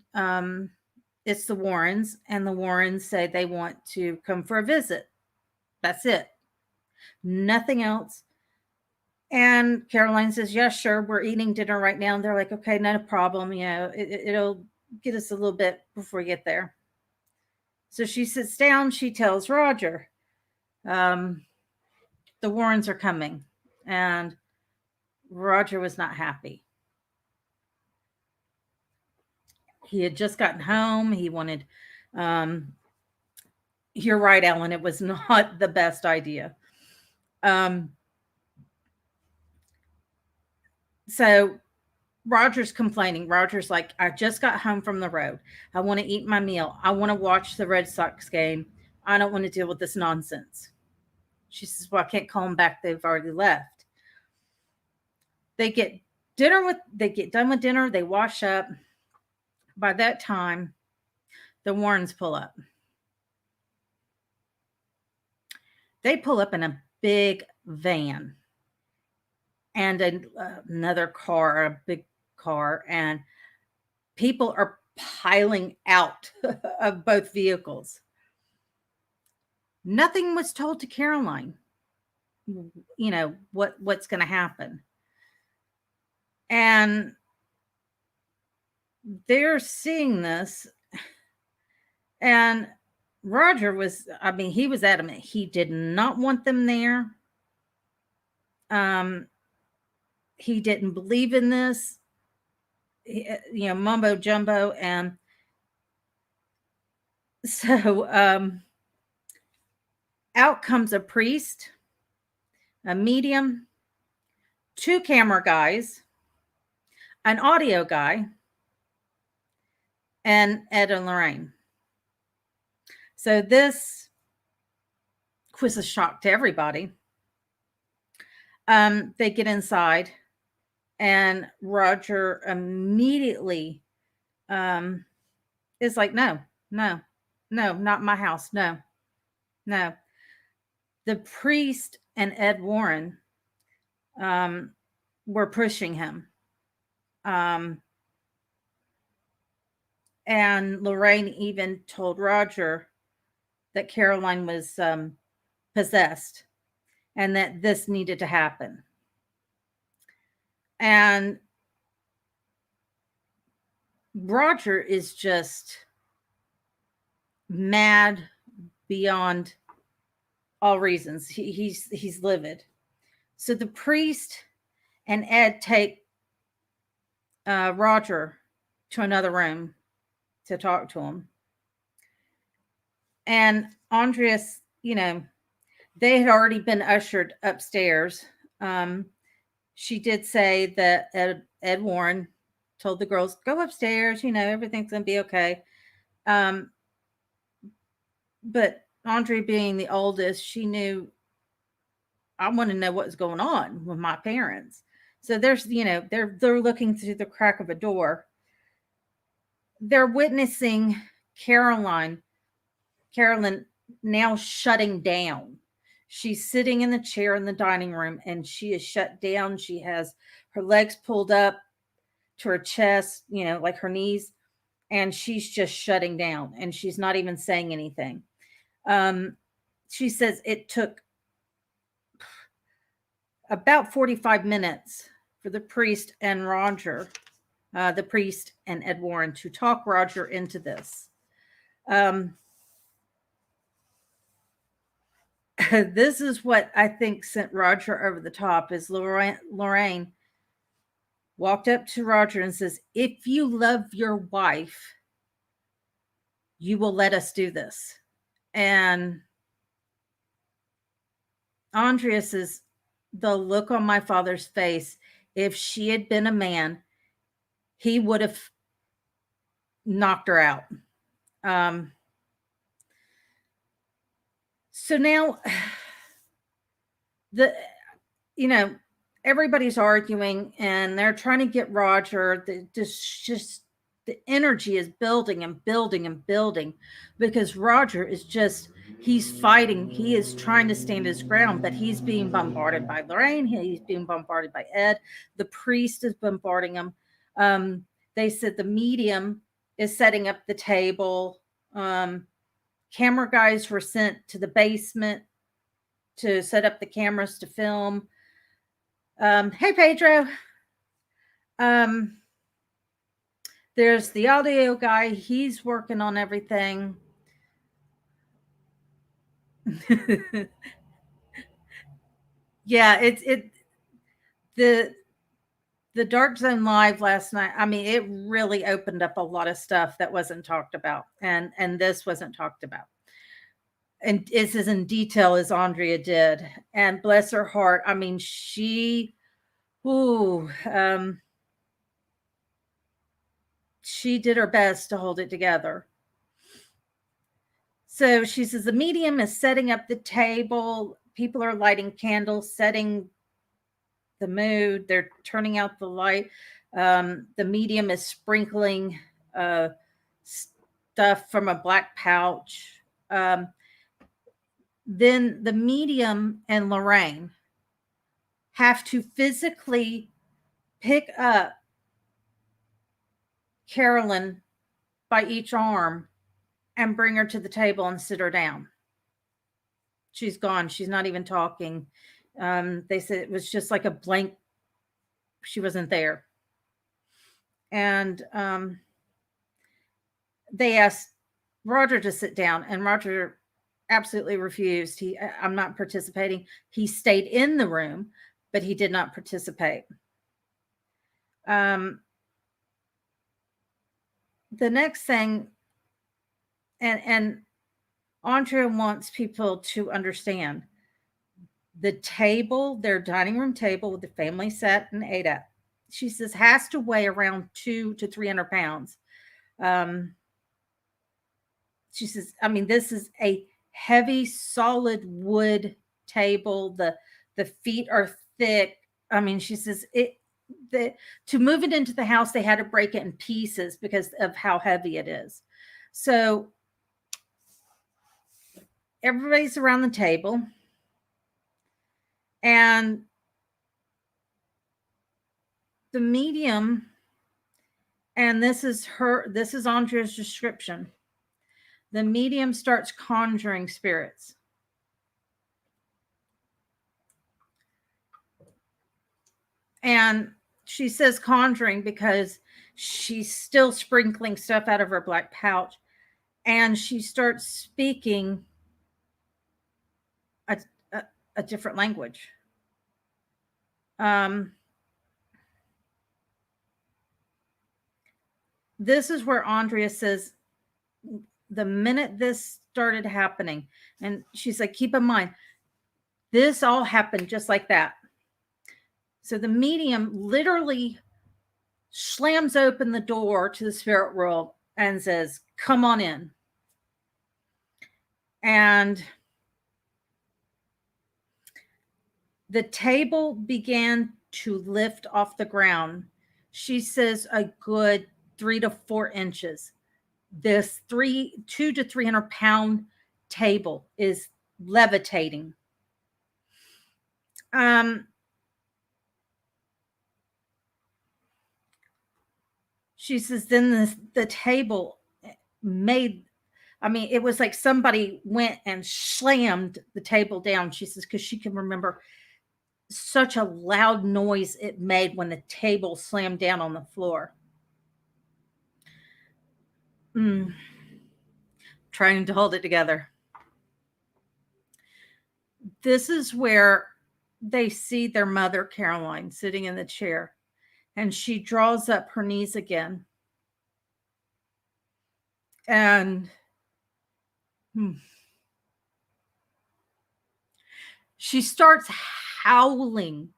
it's the Warrens, and the Warrens say they want to come for a visit. That's it. Nothing else. And Caroline says, yeah, sure. We're eating dinner right now. And they're like, okay, not a problem. It'll get us a little bit before we get there. So she sits down. She tells Roger, the Warrens are coming. And Roger was not happy. He had just gotten home. He wanted, you're right, Ellen. It was not the best idea. So Roger's complaining. Roger's like, I just got home from the road. I want to eat my meal. I want to watch the Red Sox game. I don't want to deal with this nonsense. She says, well, I can't call them back. They've already left. They get done with dinner. They wash up. By that time, the Warrens pull up. They pull up in a big van and another car, a big car, and people are piling out of both vehicles. Nothing was told to Caroline. what's going to happen. And they're seeing this, and Roger was, he was adamant. He did not want them there. He didn't believe in this, mumbo jumbo. And so out comes a priest, a medium, 2 camera guys, an audio guy, and Ed and Lorraine. So this was a shock to everybody. They get inside, and Roger immediately is like, no, not my house. No. The priest and Ed Warren were pushing him. And Lorraine even told Roger that Caroline was possessed and that this needed to happen. And Roger is just mad beyond all reasons. He's livid. So the priest and Ed take Roger to another room to talk to him. And Andreas, they had already been ushered upstairs. She did say that Ed Warren told the girls, go upstairs, everything's going to be okay. But Andre, being the oldest, she knew, I want to know what's going on with my parents. So there's, they're looking through the crack of a door. They're witnessing Carolyn now shutting down. She's sitting in the chair in the dining room, and she is shut down. She has her legs pulled up to her chest, like her knees, and she's just shutting down, and she's not even saying anything. She says it took about 45 minutes for the priest and Roger, the priest and Ed Warren, to talk Roger into this. This is what I think sent Roger over the top. Is Lorraine walked up to Roger and says, if you love your wife, you will let us do this. And Andreas is, the look on my father's face, if she had been a man, he would have knocked her out. So now everybody's arguing, and they're trying to get Roger. The energy is building and building and building, because Roger is he's fighting. He is trying to stand his ground, but he's being bombarded by Lorraine. He's being bombarded by Ed. The priest is bombarding him. They said the medium is setting up the table. Camera guys were sent to the basement to set up the cameras to film. Hey, Pedro. There's the audio guy. He's working on everything. Yeah, the Dark Zone Live last night, it really opened up a lot of stuff that wasn't talked about, and this wasn't talked about. And it's as in detail as Andrea did. And bless her heart, she did her best to hold it together. So she says the medium is setting up the table. People are lighting candles, setting the mood. They're turning out the light. The medium is sprinkling stuff from a black pouch. Then the medium and Lorraine have to physically pick up Carolyn by each arm and bring her to the table and sit her down. She's gone. She's not even talking. They said it was just like a blank. She wasn't there. And they asked Roger to sit down, and Roger absolutely refused. I'm not participating. He stayed in the room, but he did not participate. The next thing, and Andrea wants people to understand the table, their dining room table with the family sat and ate at. She says has to weigh around 200 to 300 pounds. She says, I mean, this is a heavy, solid wood table. The feet are thick. I mean, she says to move it into the house, they had to break it in pieces because of how heavy it is. So everybody's around the table, and the medium, and this is Andrea's description. The medium starts conjuring spirits. And she says conjuring because she's still sprinkling stuff out of her black pouch, and she starts speaking a different language. This is where Andrea says the minute this started happening, and she's like, keep in mind, this all happened just like that. So the medium literally slams open the door to the spirit world and says, come on in. And the table began to lift off the ground. She says a good 3 to 4 inches. This 200 to 300 pound table is levitating. She says then the table made, I mean, it was like somebody went and slammed the table down. She says, because she can remember such a loud noise it made when the table slammed down on the floor. Trying to hold it together. This is where they see their mother, Caroline, sitting in the chair, and she draws up her knees again. And she starts howling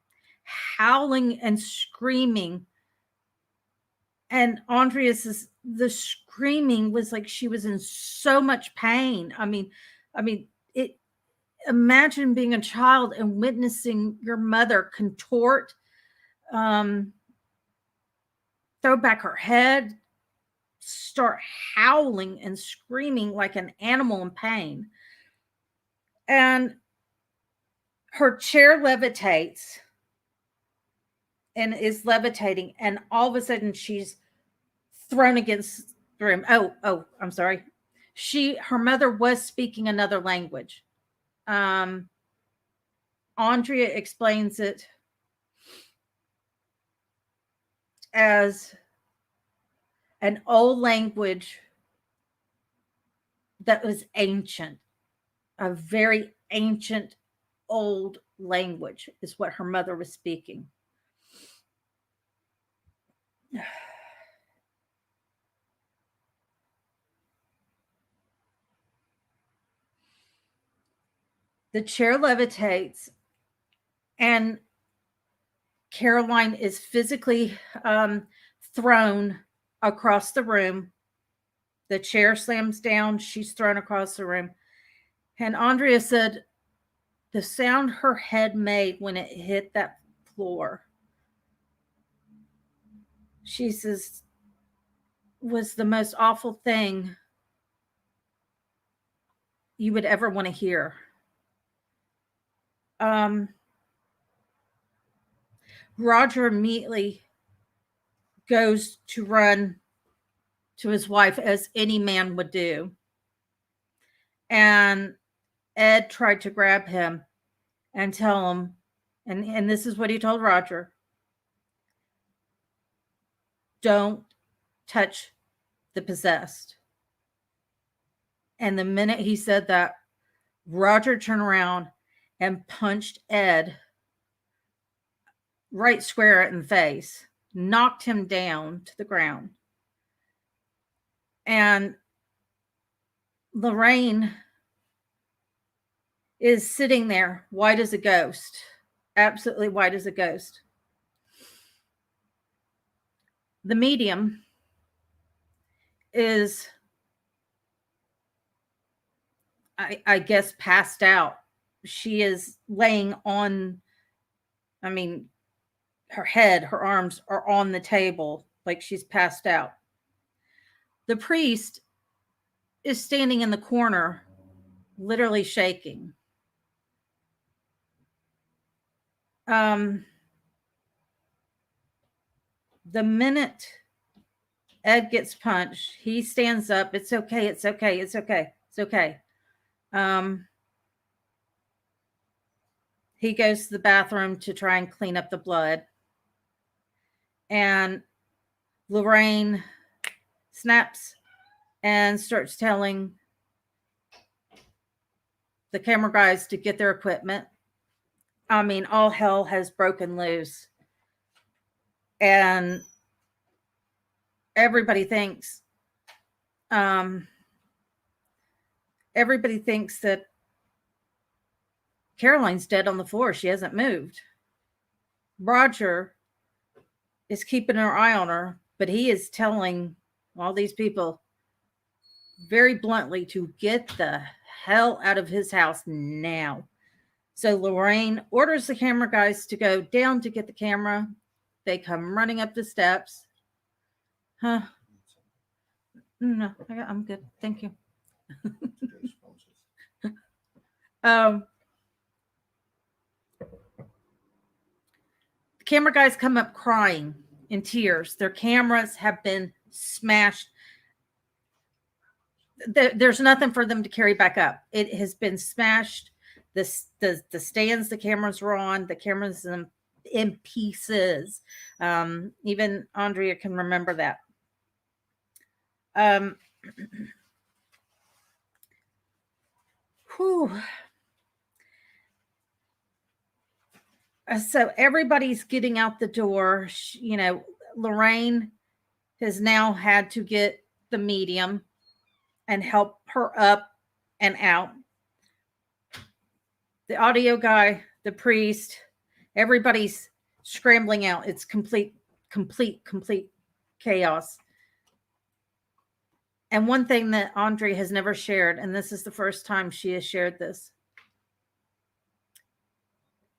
and screaming. And Andrea says the screaming was like she was in so much pain. I mean, imagine being a child and witnessing your mother contort, throw back her head, start howling and screaming like an animal in pain. And her chair levitates and is levitating, and all of a sudden she's thrown against the room. Oh, I'm sorry. Her mother was speaking another language. Andrea explains it as an old language that was ancient, a very ancient old language is what her mother was speaking. The chair levitates, and Caroline is physically thrown across the room. The chair slams down. She's thrown across the room. And Andrea said the sound her head made when it hit that floor, she says, was the most awful thing you would ever want to hear. Roger immediately goes to run to his wife, as any man would do. And Ed tried to grab him and tell him And this is what he told Roger. Don't touch the possessed. And the minute he said that, Roger turned around and punched Ed right square in the face, knocked him down to the ground. And Lorraine is sitting there, white as a ghost, absolutely white as a ghost. The medium is, I guess, passed out. She is laying on, her head, her arms are on the table, like she's passed out. The priest is standing in the corner, literally shaking. The minute Ed gets punched, he stands up. It's okay. It's okay. It's okay. It's okay. He goes to the bathroom to try and clean up the blood. And Lorraine snaps and starts telling the camera guys to get their equipment. All hell has broken loose. And everybody thinks that Caroline's dead on the floor. She hasn't moved. Roger is keeping an eye on her, but he is telling all these people very bluntly to get the hell out of his house now. So Lorraine orders the camera guys to go down to get the camera. They come running up the steps. No, I'm good. Thank you. The camera guys come up crying in tears. Their cameras have been smashed. There's nothing for them to carry back up. It has been smashed. The stands the cameras were on, the cameras in pieces. Even Andrea can remember that. So everybody's getting out the door. Lorraine has now had to get the medium and help her up and out. The audio guy, the priest, everybody's scrambling out. It's complete chaos. And one thing that Andre has never shared, and this is the first time she has shared this.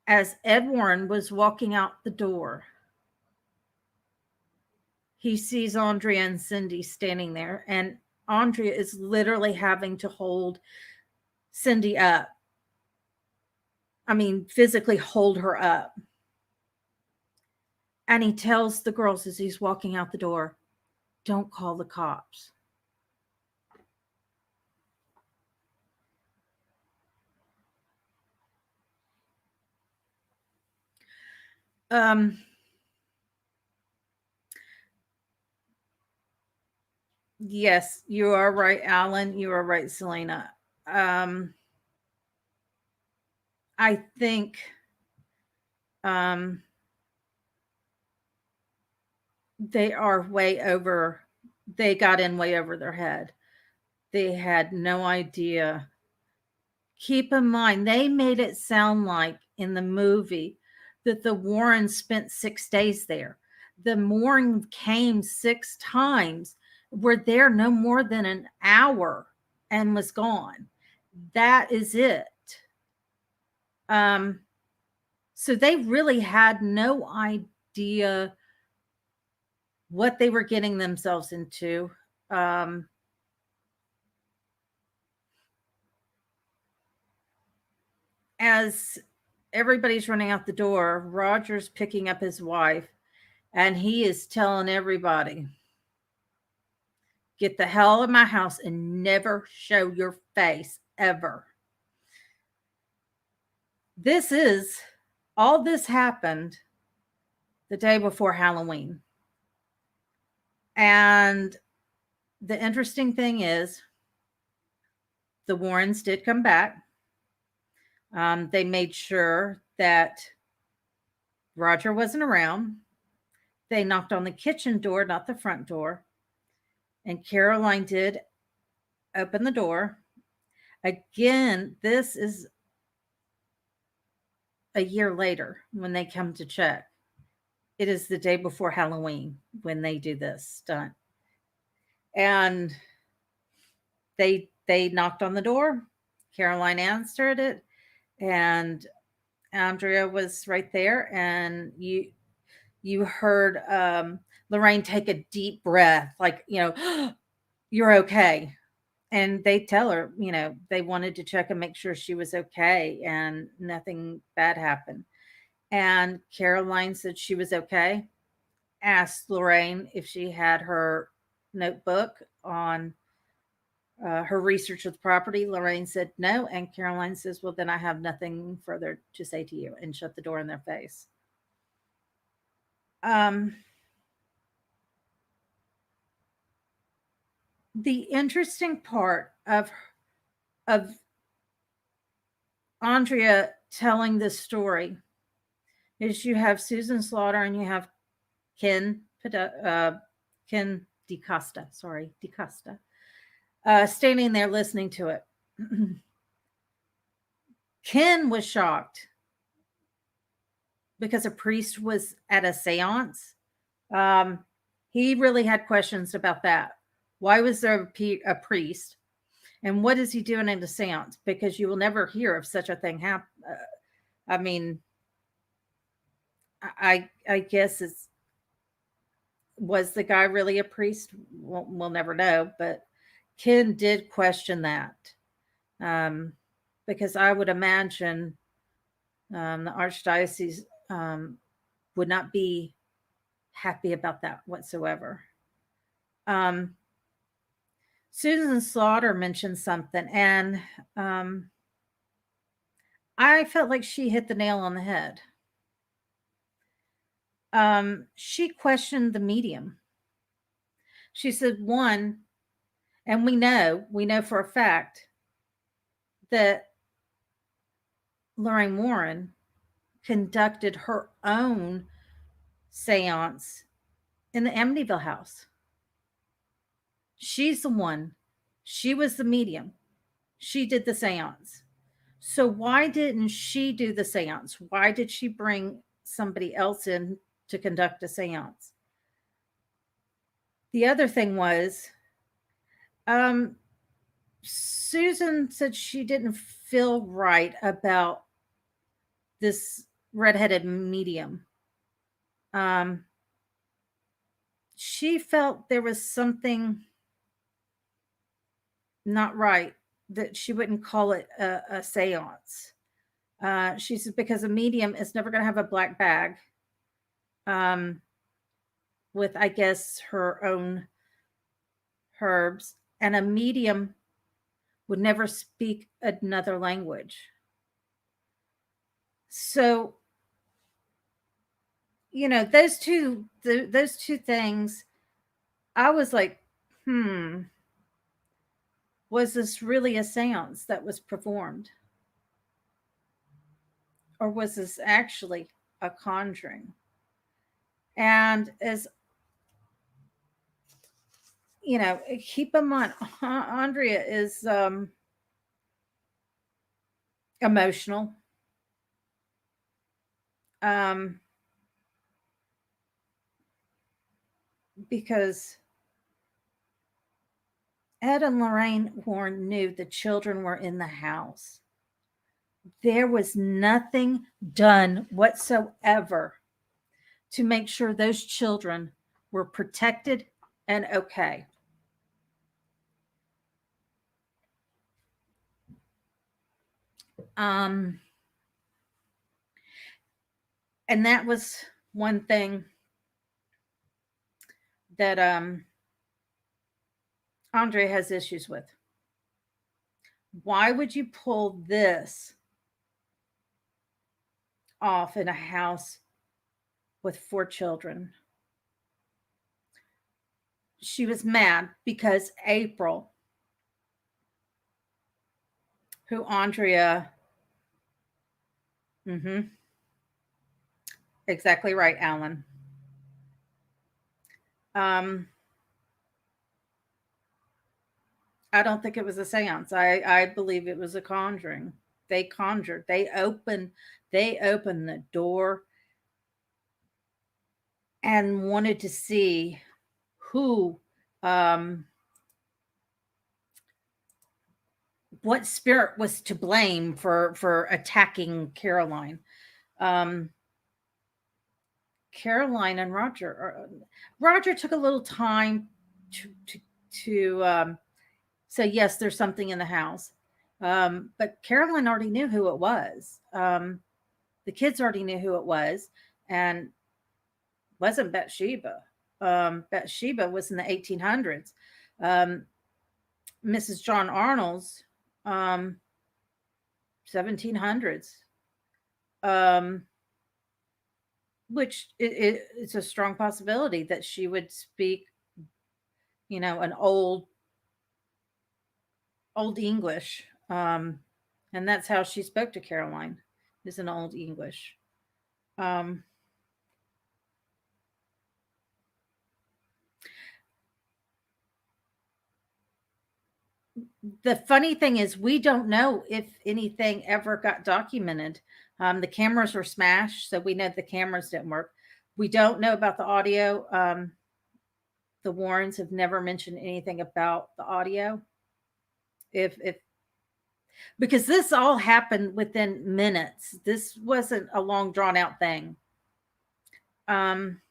As Ed Warren was walking out the door, he sees Andrea and Cindy standing there, and Andrea is literally having to hold Cindy up. Physically hold her up. And he tells the girls as he's walking out the door, don't call the cops. Yes, you are right, Alan. You are right, Selena. I think they got in way over their head. They had no idea. Keep in mind, they made it sound like in the movie that the Warrens spent 6 days there. The Warren came 6 times, were there no more than an hour, and was gone. That is it. So they really had no idea what they were getting themselves into. As everybody's running out the door, Roger's picking up his wife, and he is telling everybody, get the hell out of my house and never show your face ever. This is All this happened the day before Halloween. And the interesting thing is, the Warrens did come back. They made sure that Roger wasn't around. They knocked on the kitchen door, not the front door. And Caroline did open the door. Again, this is a year later when they come to check. It is the day before Halloween when they do this stunt. And they knocked on the door. Caroline answered it, and Andrea was right there, and you heard Lorraine take a deep breath, like, you're okay. And they tell her, they wanted to check and make sure she was okay and nothing bad happened. And Caroline said she was okay. Asked Lorraine if she had her notebook on her research of the property. Lorraine said no. And Caroline says, well, then I have nothing further to say to you, and shut the door in their face. The interesting part of Andrea telling this story is you have Susan Slaughter and you have Ken DeCosta, standing there listening to it. Ken was shocked because a priest was at a seance. He really had questions about that. Why was there a priest? And what is he doing in the seance? Because you will never hear of such a thing happen. I mean, I guess was the guy really a priest? We'll never know. But Ken did question that, because I would imagine the archdiocese would not be happy about that whatsoever. Susan Slaughter mentioned something, and I felt like she hit the nail on the head. She questioned the medium. She said, one, and we know for a fact that Lorraine Warren conducted her own seance in the Amityville house. She's the one. She was the medium. She did the seance. So why didn't she do the seance? Why did she bring somebody else in to conduct a seance? The other thing was, Susan said she didn't feel right about this redheaded medium. She felt there was something not right, that she wouldn't call it a seance. She said because a medium is never going to have a black bag with, I guess, her own herbs, and a medium would never speak another language. So, those two things, I was like, was this really a seance that was performed? Or was this actually a conjuring? And as keep in mind, Andrea is emotional. Because Ed and Lorraine Warren knew the children were in the house. There was nothing done whatsoever to make sure those children were protected and okay. And that was one thing that Andre has issues with. Why would you pull this off in a house with 4 children. She was mad because April, who Andrea, exactly right, Alan. I don't think it was a seance. I believe it was a conjuring. They conjured. They opened the door and wanted to see who what spirit was to blame for attacking Caroline. Um Caroline and Roger took a little time to say yes, there's something in the house. But Caroline already knew who it was. The kids already knew who it was, and wasn't Bathsheba. Bathsheba was in the 1800s. Um, Mrs. John Arnold's 1700s, um, which it's a strong possibility that she would speak, an old English. And that's how she spoke to Caroline, is an old English. Um, the funny thing is, we don't know if anything ever got documented. The cameras were smashed, so we know the cameras didn't work. We don't know about the audio. The Warrens have never mentioned anything about the audio. If because this all happened within minutes. This wasn't a long drawn out thing. Um,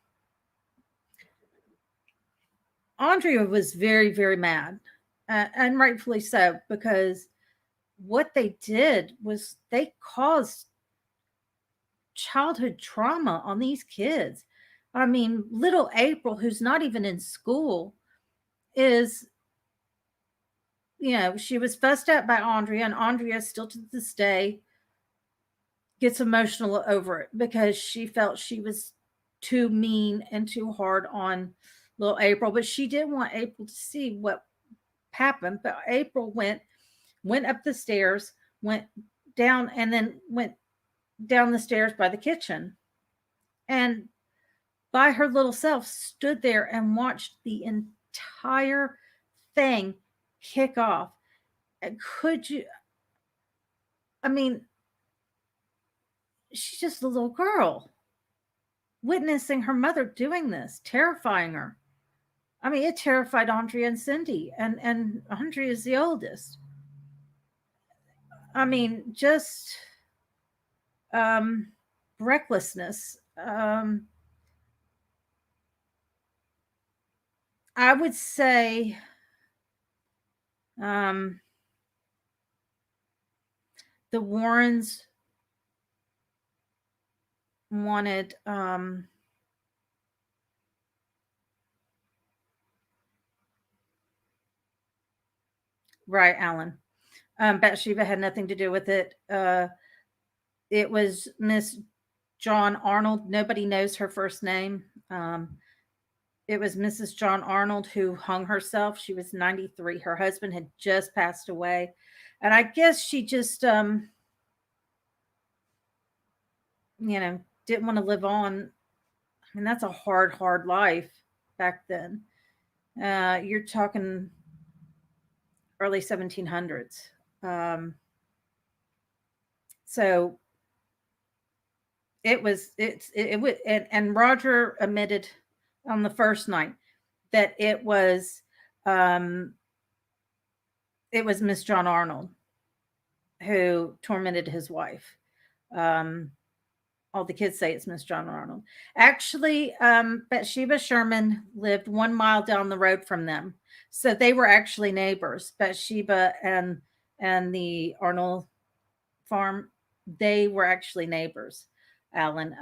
Andrea was very, very mad, and rightfully so, because what they did was they caused childhood trauma on these kids. I mean, little April, who's not even in school, is, she was fussed at by Andrea, and Andrea still to this day gets emotional over it because she felt she was too mean and too hard on little April, but she didn't want April to see what happened. But April went up the stairs, went down, and then went down the stairs by the kitchen, and by her little self stood there and watched the entire thing kick off. And could you, I mean, she's just a little girl witnessing her mother doing this, terrifying her. I mean, it terrified Andrea and Cindy, and Andrea is the oldest. I mean, just recklessness. I would say the Warrens wanted right, Alan. Bathsheba had nothing to do with it. It was Miss John Arnold. Nobody knows her first name. It was Mrs. John Arnold who hung herself. She was 93. Her husband had just passed away. And I guess she just, didn't want to live on. I mean, that's a hard, hard life back then. You're talking early 1700s. So it was, and Roger admitted on the first night that it was Miss John Arnold who tormented his wife. All the kids say it's Miss John Arnold. Actually, Bathsheba Sherman lived 1 mile down the road from them, so they were actually neighbors. Bathsheba and the Arnold farm, they were actually neighbors, Alan.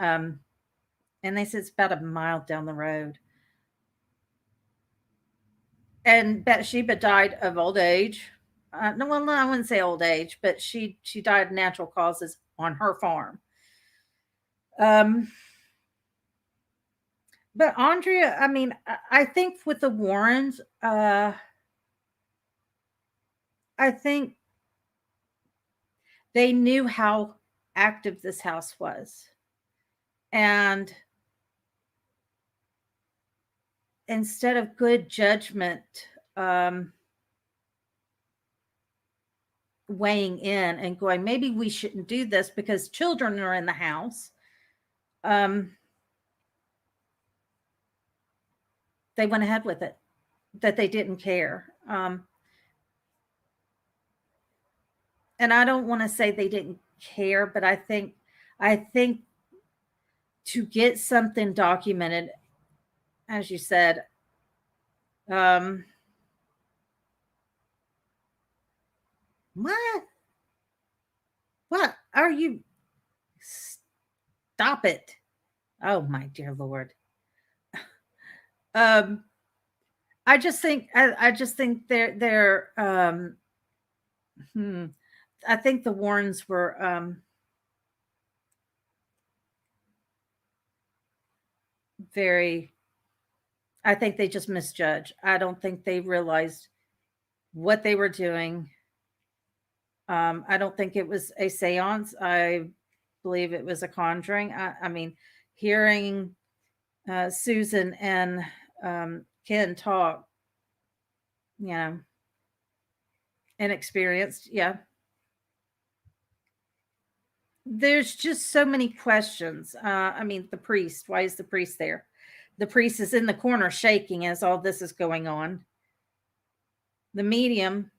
And they said it's about 1 mile down the road. And Bathsheba died of old age. No, well, I wouldn't say old age, but she died of natural causes on her farm. Um, but Andrea, I mean, I think with the Warrens, I think they knew how active this house was. And instead of good judgment, um, weighing in and going, maybe we shouldn't do this because children are in the house. They went ahead with it, that they didn't care. And I don't want to say they didn't care, but I think to get something documented, as you said, what? What are you? Stop it. Oh my dear Lord. Um, I just think they're I think the Warrens were very, I think they just misjudged. I don't think they realized what they were doing. I don't think it was a seance. I believe it was a conjuring. I mean, hearing Susan and Ken talk, you know, inexperienced. Yeah. There's just so many questions. I mean, the priest, why is the priest there? The priest is in the corner shaking as all this is going on. The medium,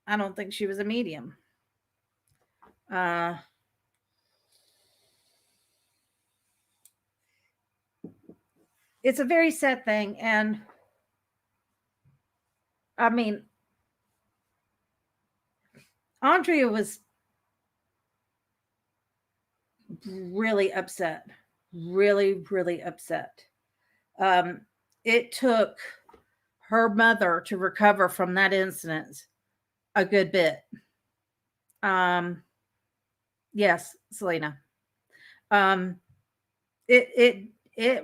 I don't think she was a medium. It's a very sad thing. And I mean, Andrea was really upset, really, really upset. It took her mother to recover from that incident a good bit. Yes, Selena. Um, it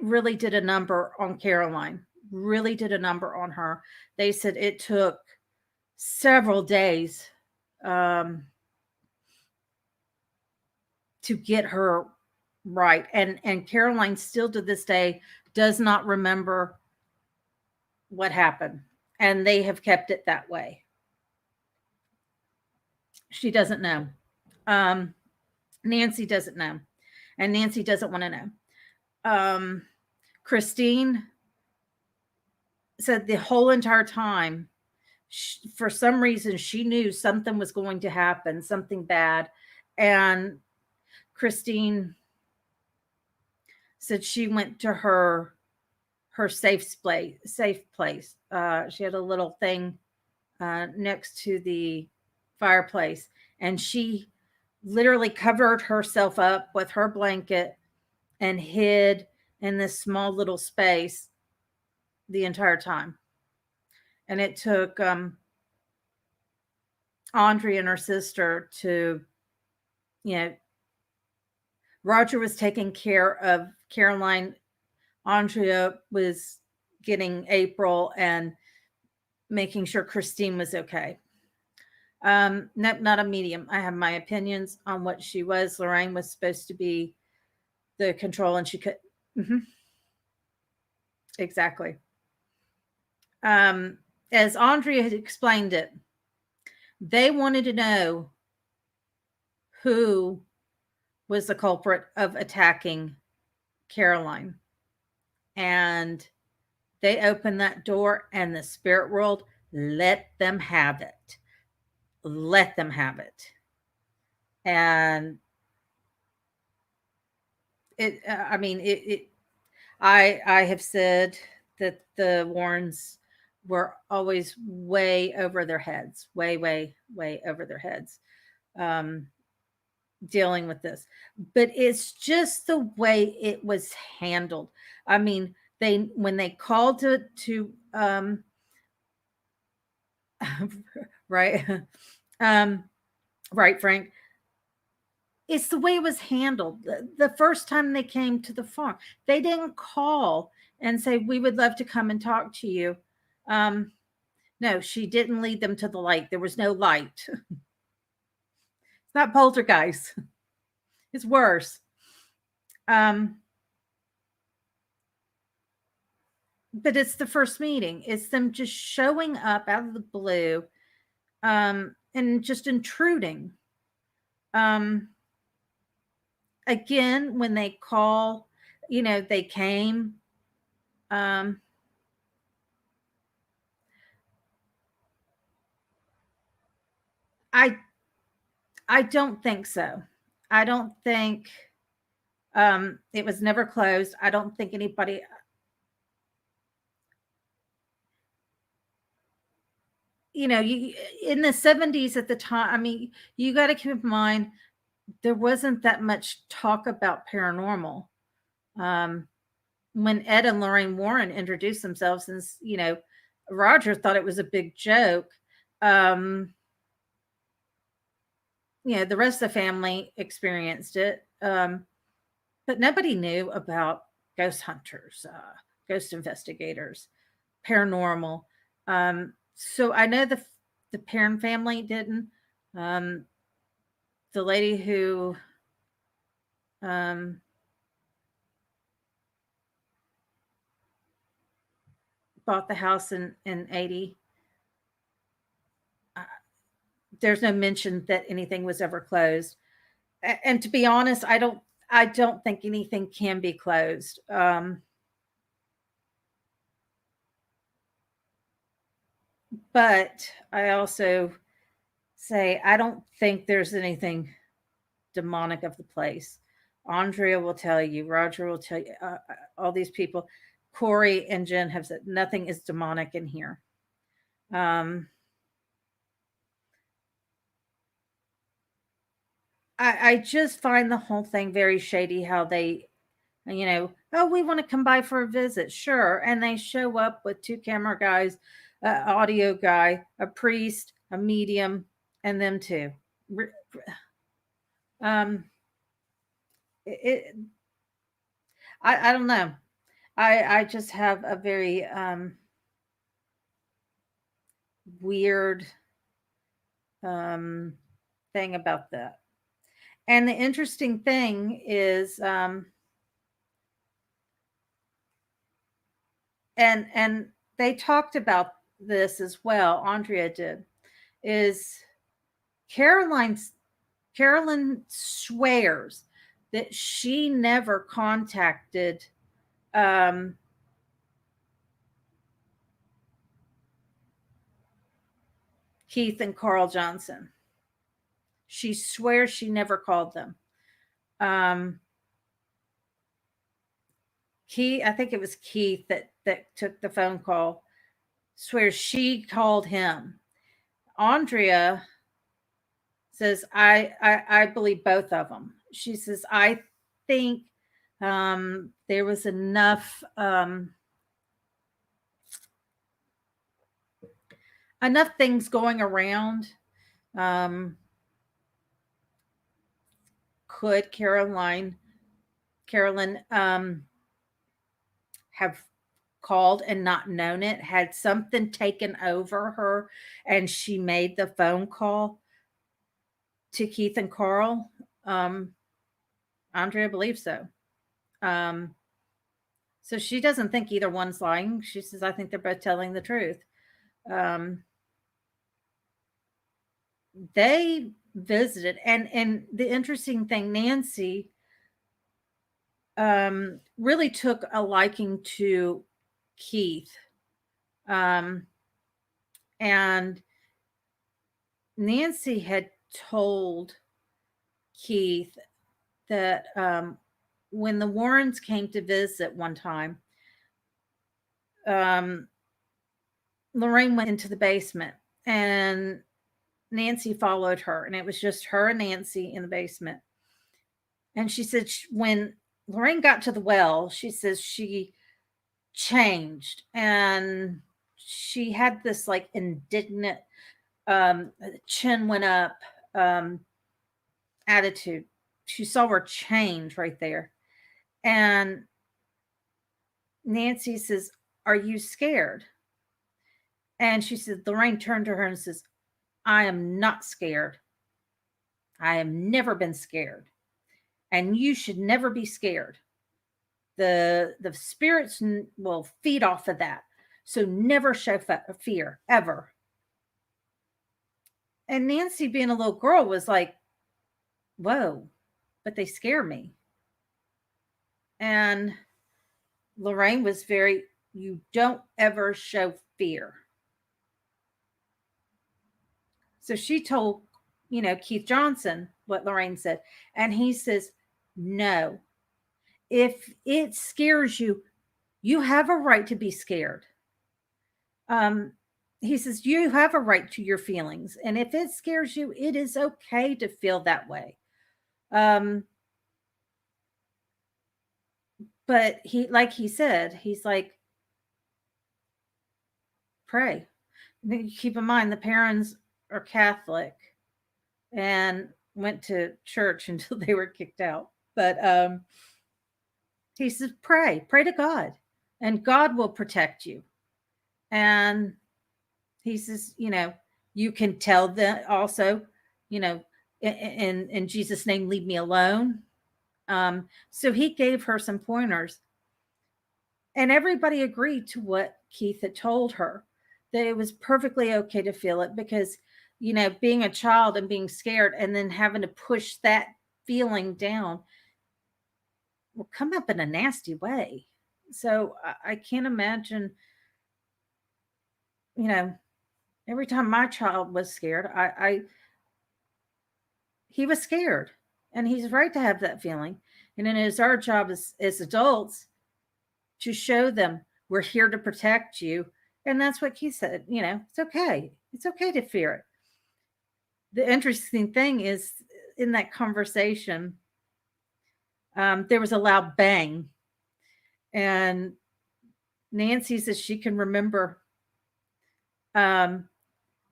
really did a number on Caroline. Really did a number on her. They said it took several days to get her right, and Caroline still to this day does not remember what happened, and they have kept it that way. She doesn't know. Nancy doesn't know, and Nancy doesn't want to know. Christine said the whole entire time, for some reason, she knew something was going to happen, something bad, and Christine said she went to her safe place. She had a little thing next to the fireplace, and she literally covered herself up with her blanket and hid in this small little space the entire time. And it took Audrey and her sister to, Roger was taking care of Caroline. Andrea was getting April and making sure Christine was okay. Not a medium. I have my opinions on what she was. Lorraine was supposed to be the control, and she could. Mm-hmm. Exactly. As Andrea had explained it, they wanted to know who was the culprit of attacking Caroline. And they opened that door, and the spirit world let them have it. Let them have it. And I have said that the Warrens were always way over their heads, way over their heads, dealing with this. But it's just the way it was handled. I mean, when they called to right, right, Frank. it's the way it was handled. The first time they came to the farm, they didn't call and say, we would love to come and talk to you. No, she didn't lead them to the light. There was no light. It's not poltergeist. It's worse. But it's the first meeting. It's them just showing up out of the blue, and just intruding. Again, when they call, they came. I don't think so. I don't think it was never closed. I don't think anybody. You in the 70s at the time. I mean, you got to keep in mind there wasn't that much talk about paranormal. When Ed and Lorraine Warren introduced themselves, and Roger thought it was a big joke. The rest of the family experienced it, but nobody knew about ghost hunters, ghost investigators, paranormal. So I know the Perrin family didn't. The lady who bought the house in 80, there's no mention that anything was ever closed. And to be honest, I don't think anything can be closed. But I also say I don't think there's anything demonic of the place. Andrea will tell you, Roger will tell you, all these people, Corey and Jen have said nothing is demonic in here. I just find the whole thing very shady how they, oh, we want to come by for a visit. Sure. And they show up with 2 camera guys, audio guy, a priest, a medium, and them 2. I don't know. I just have a very weird thing about that. And the interesting thing is, and they talked about this as well, Andrea did, is Carolyn swears that she never contacted Keith and Carl Johnson. She swears she never called them. I think it was Keith that took the phone call, swears she called him. Andrea says, I believe both of them. She says, I think there was enough things going around. Could Carolyn have called and not known it? Had something taken over her and she made the phone call to Keith and Carl? Andrea believes so. So she doesn't think either one's lying. She says, I think they're both telling the truth. They visited, and the interesting thing, Nancy really took a liking to Keith. And Nancy had told Keith that when the Warrens came to visit one time, Lorraine went into the basement and Nancy followed her, and it was just her and Nancy in the basement. And she said when Lorraine got to the well, she says she changed and she had this like indignant, chin went up attitude. she saw her change right there. And Nancy says, "Are you scared?" And she said, Lorraine turned to her and says, "I am not scared. I have never been scared. And you should never be scared. The spirits will feed off of that. So never show fear, ever." And Nancy, being a little girl, was like, whoa, but they scare me. And Lorraine was very, you don't ever show fear. So she told, Keith Johnson what Lorraine said. And he says, no, if it scares you, you have a right to be scared. He says, you have a right to your feelings. And if it scares you, it is okay to feel that way. But like he said, he's like, pray. Keep in mind, the parents are Catholic and went to church until they were kicked out. But he says, pray to God, and God will protect you. And he says, you can tell them also, in Jesus' name, leave me alone. So he gave her some pointers, and everybody agreed to what Keith had told her, that it was perfectly okay to feel it, because, being a child and being scared and then having to push that feeling down will come up in a nasty way. So I can't imagine, every time my child was scared, he was scared, and he's right to have that feeling. And it is our job as adults to show them we're here to protect you. And that's what Keith said. It's okay. It's okay to fear it. The interesting thing is, in that conversation, there was a loud bang. And Nancy says she can remember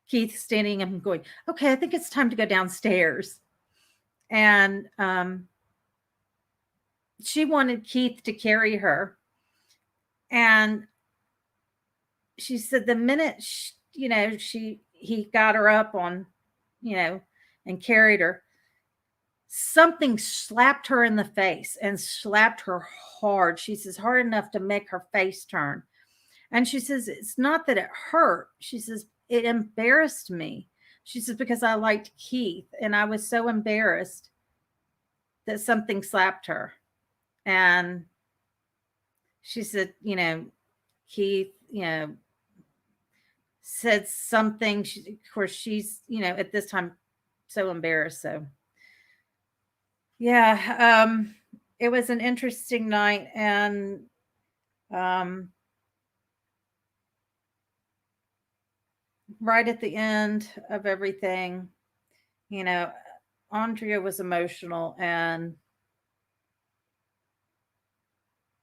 Keith standing up and going, okay, I think it's time to go downstairs. And she wanted Keith to carry her. And she said the minute, he got her up on, and carried her, something slapped her in the face, and slapped her hard. She says hard enough to make her face turn. And she says, it's not that it hurt. She says, it embarrassed me. She says, because I liked Keith, and I was so embarrassed that something slapped her. And she said, Keith, said something. Of course, she's, at this time, so embarrassed. So, yeah, it was an interesting night. And right at the end of everything, Andrea was emotional, and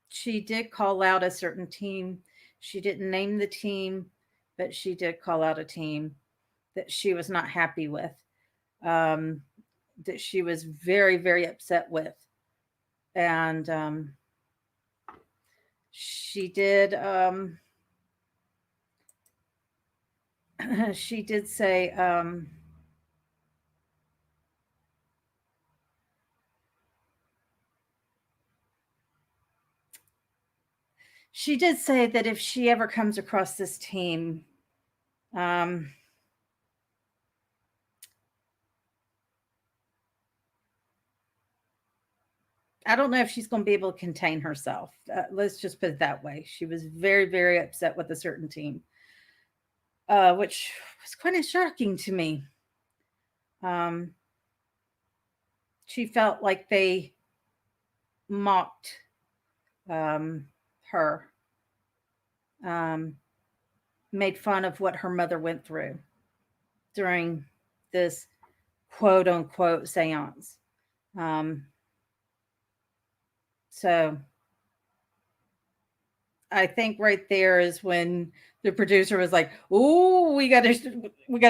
she did call out a certain team. She didn't name the team, but she did call out a team that she was not happy with, that she was very, very upset with. And she did, she did say, she did say that if she ever comes across this team, I don't know if she's going to be able to contain herself. Let's just put it that way. She was very, very upset with a certain team, which was kind of shocking to me. She felt like they mocked her, made fun of what her mother went through during this quote unquote seance. So I think right there is when the producer was like, "Oh, we got to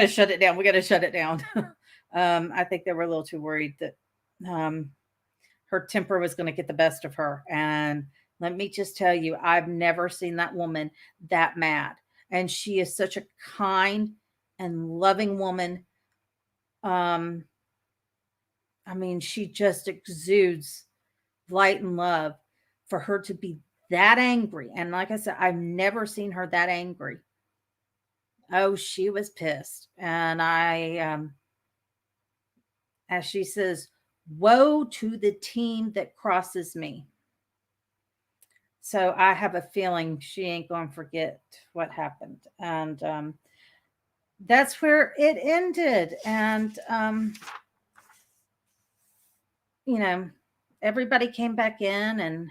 shut it down. We got to shut it down." I think they were a little too worried that her temper was going to get the best of her. And let me just tell you, I've never seen that woman that mad. And she is such a kind and loving woman. Um, I mean, she just exudes light and love. For her to be that angry, and like I said, I've never seen her that angry. Oh, she was pissed. And as she says, woe to the team that crosses me. So I have a feeling she ain't going to forget what happened. And that's where it ended. And, you know, everybody came back in, and,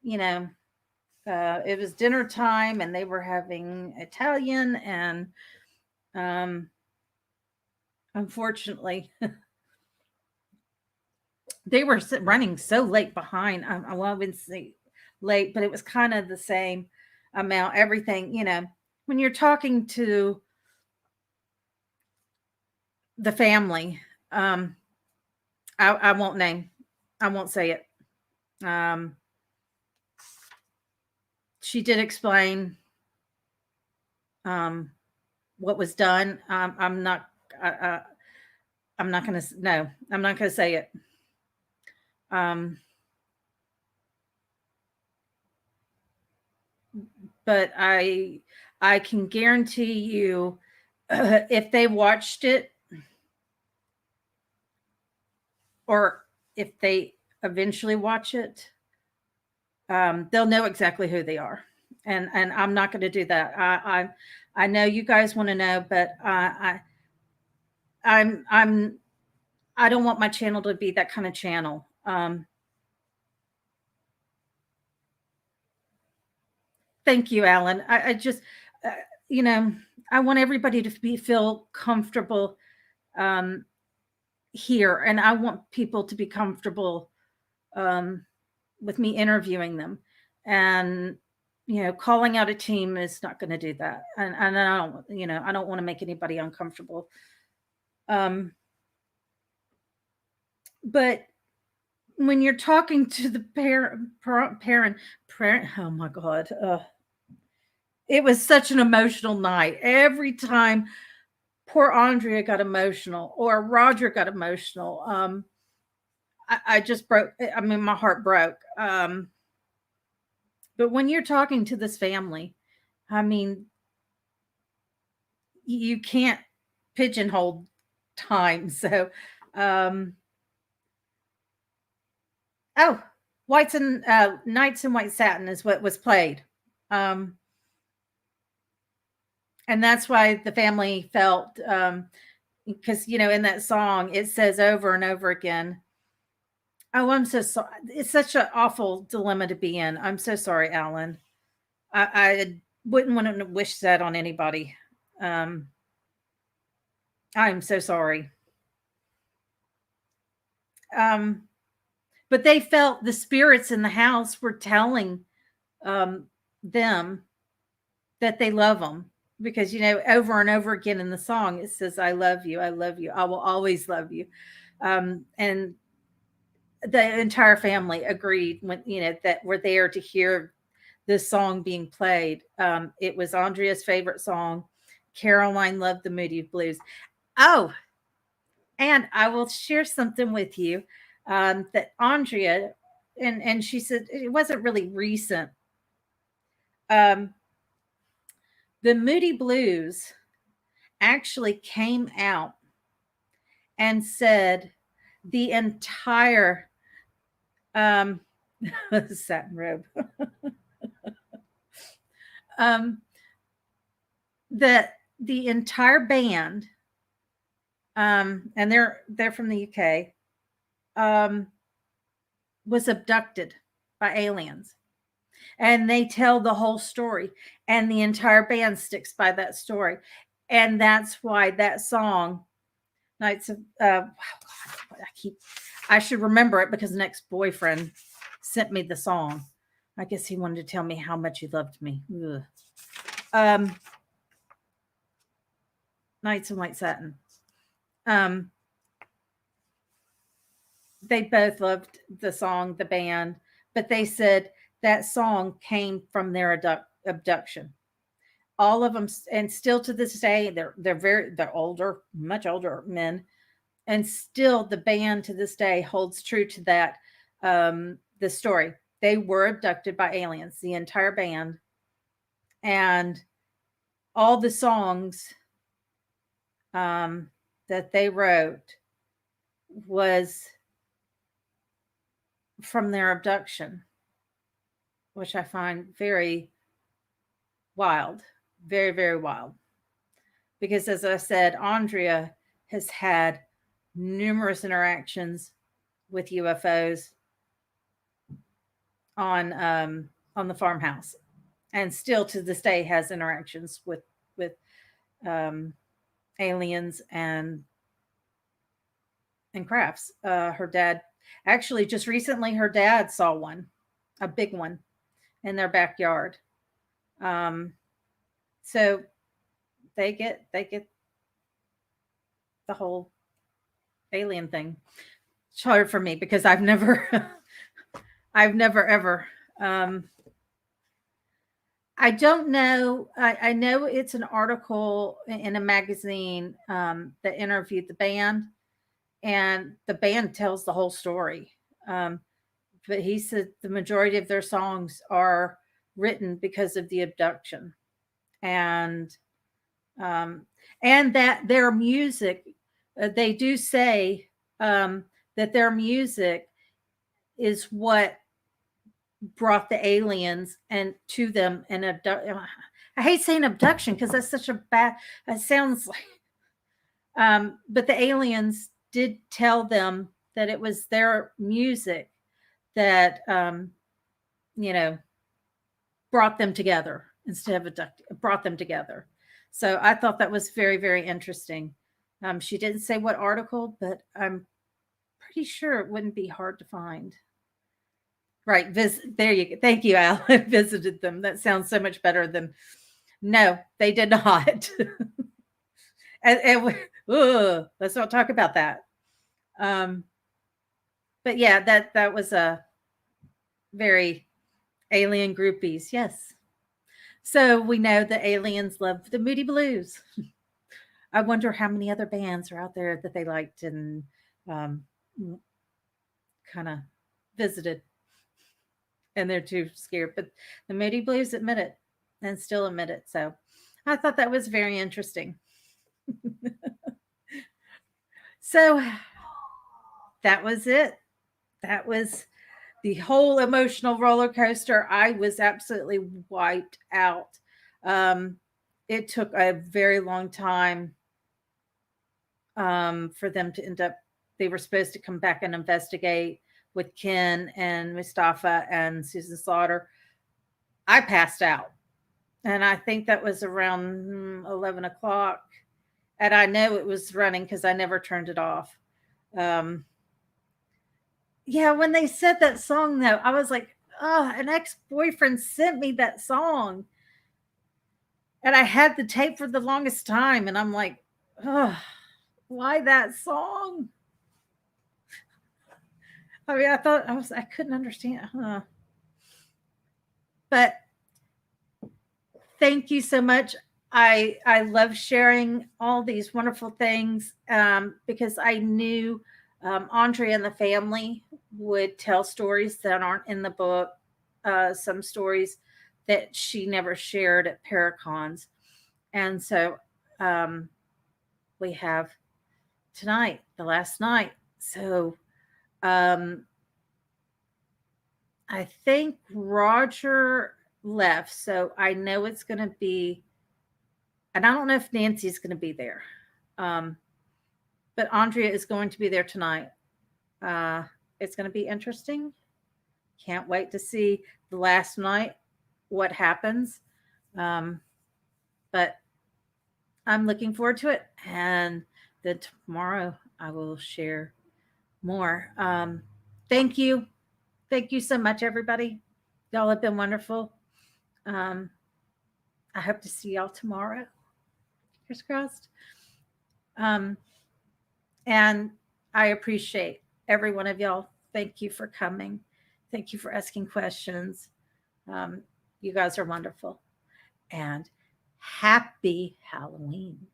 you know, it was dinner time, and they were having Italian. And unfortunately, they were running so late behind. Well, I wouldn't say late, but it was kind of the same amount. Everything, when you're talking to the family, I won't name, I won't say it. She did explain what was done. I'm not going to, no, I'm not going to say it. But I can guarantee you, if they watched it, or if they eventually watch it, they'll know exactly who they are. And I'm not going to do that. I know you guys want to know, but I don't want my channel to be that kind of channel. Thank you, Alan. I just, I want everybody to feel comfortable here, and I want people to be comfortable with me interviewing them. And calling out a team is not going to do that. And I don't want to make anybody uncomfortable. But when you're talking to the parent, oh my God, it was such an emotional night. Every time poor Andrea got emotional, or Roger got emotional, I just broke. I mean, my heart broke. But when you're talking to this family, I mean, you can't pigeonhole time. So, oh, Whites and Knights in White Satin is what was played. And that's why the family felt, because, in that song, it says over and over again, oh, I'm so sorry. It's such an awful dilemma to be in. I'm so sorry, Alan. I wouldn't want to wish that on anybody. I'm so sorry. But they felt the spirits in the house were telling them that they love them, because, over and over again in the song, it says, I love you. I love you. I will always love you. And the entire family agreed, when, that we're there to hear this song being played. It was Andrea's favorite song. Caroline loved the Moody Blues. Oh, and I will share something with you, that Andrea, and she said it wasn't really recent. The Moody Blues actually came out and said the entire satin robe that the entire band, and they're from the UK, was abducted by aliens. And they tell the whole story, and the entire band sticks by that story. And that's why that song, Nights of, I should remember it, because an ex-boyfriend sent me the song. I guess he wanted to tell me how much he loved me. Nights in White Satin. they both loved the song, the band, but they said that song came from their abduction. All of them, and still to this day, they're older, much older men, and still the band to this day holds true to that, the story. They were abducted by aliens, the entire band, and all the songs, that they wrote was from their abduction, which I find very wild, very, very wild. Because as I said, Andrea has had numerous interactions with UFOs on the farmhouse, and still to this day has interactions with um, aliens and crafts. Her dad, actually, just recently, her dad saw one, a big one, in their backyard. Um, so they get the whole alien thing. It's hard for me because I've never I've never ever I don't know. I know it's an article in a magazine that interviewed the band, and the band tells the whole story. Um, but he said the majority of their songs are written because of the abduction, and um, and that their music, they do say that their music is what brought the aliens and to them and I hate saying abduction because that's such a bad. It sounds like, but the aliens did tell them that it was their music that you know brought them together instead of brought them together. So I thought that was very, very interesting. She didn't say what article, but I'm pretty sure it wouldn't be hard to find. Right. There you go. Thank you, Al. I visited them. That sounds so much better than no, they did not. Let's not talk about that. Um, but yeah, that was a very alien groupies. Yes. So we know the aliens love the Moody Blues. I wonder how many other bands are out there that they liked and um, kind of visited, and they're too scared. But the Moody Blues admit it and still admit it. So I thought that was very interesting. So that was it. That was the whole emotional roller coaster. I was absolutely wiped out. Um, it took a very long time for them to end up. They were supposed to come back and investigate with Ken and Mustafa and Susan Slaughter. I passed out, and I think that was around 11 o'clock. And I know it was running because I never turned it off. Um, yeah, when they said that song, though, I was like, oh, an ex boyfriend sent me that song. And I had the tape for the longest time. And I'm like, oh, why that song? I mean, I couldn't understand. But thank you so much. I love sharing all these wonderful things because I knew Andrea and the family would tell stories that aren't in the book, some stories that she never shared at Paracons. And so we have tonight, the last night. So I think Roger left. So I know it's going to be, and I don't know if Nancy's going to be there. But Andrea is going to be there tonight. It's going to be interesting. Can't wait to see the last night what happens. But I'm looking forward to it. And then tomorrow I will share more. Thank you. Thank you so much, everybody. Y'all have been wonderful. I hope to see y'all tomorrow. Fingers crossed. And I appreciate every one of y'all. Thank you for coming. Thank you for asking questions. You guys are wonderful. And happy Halloween.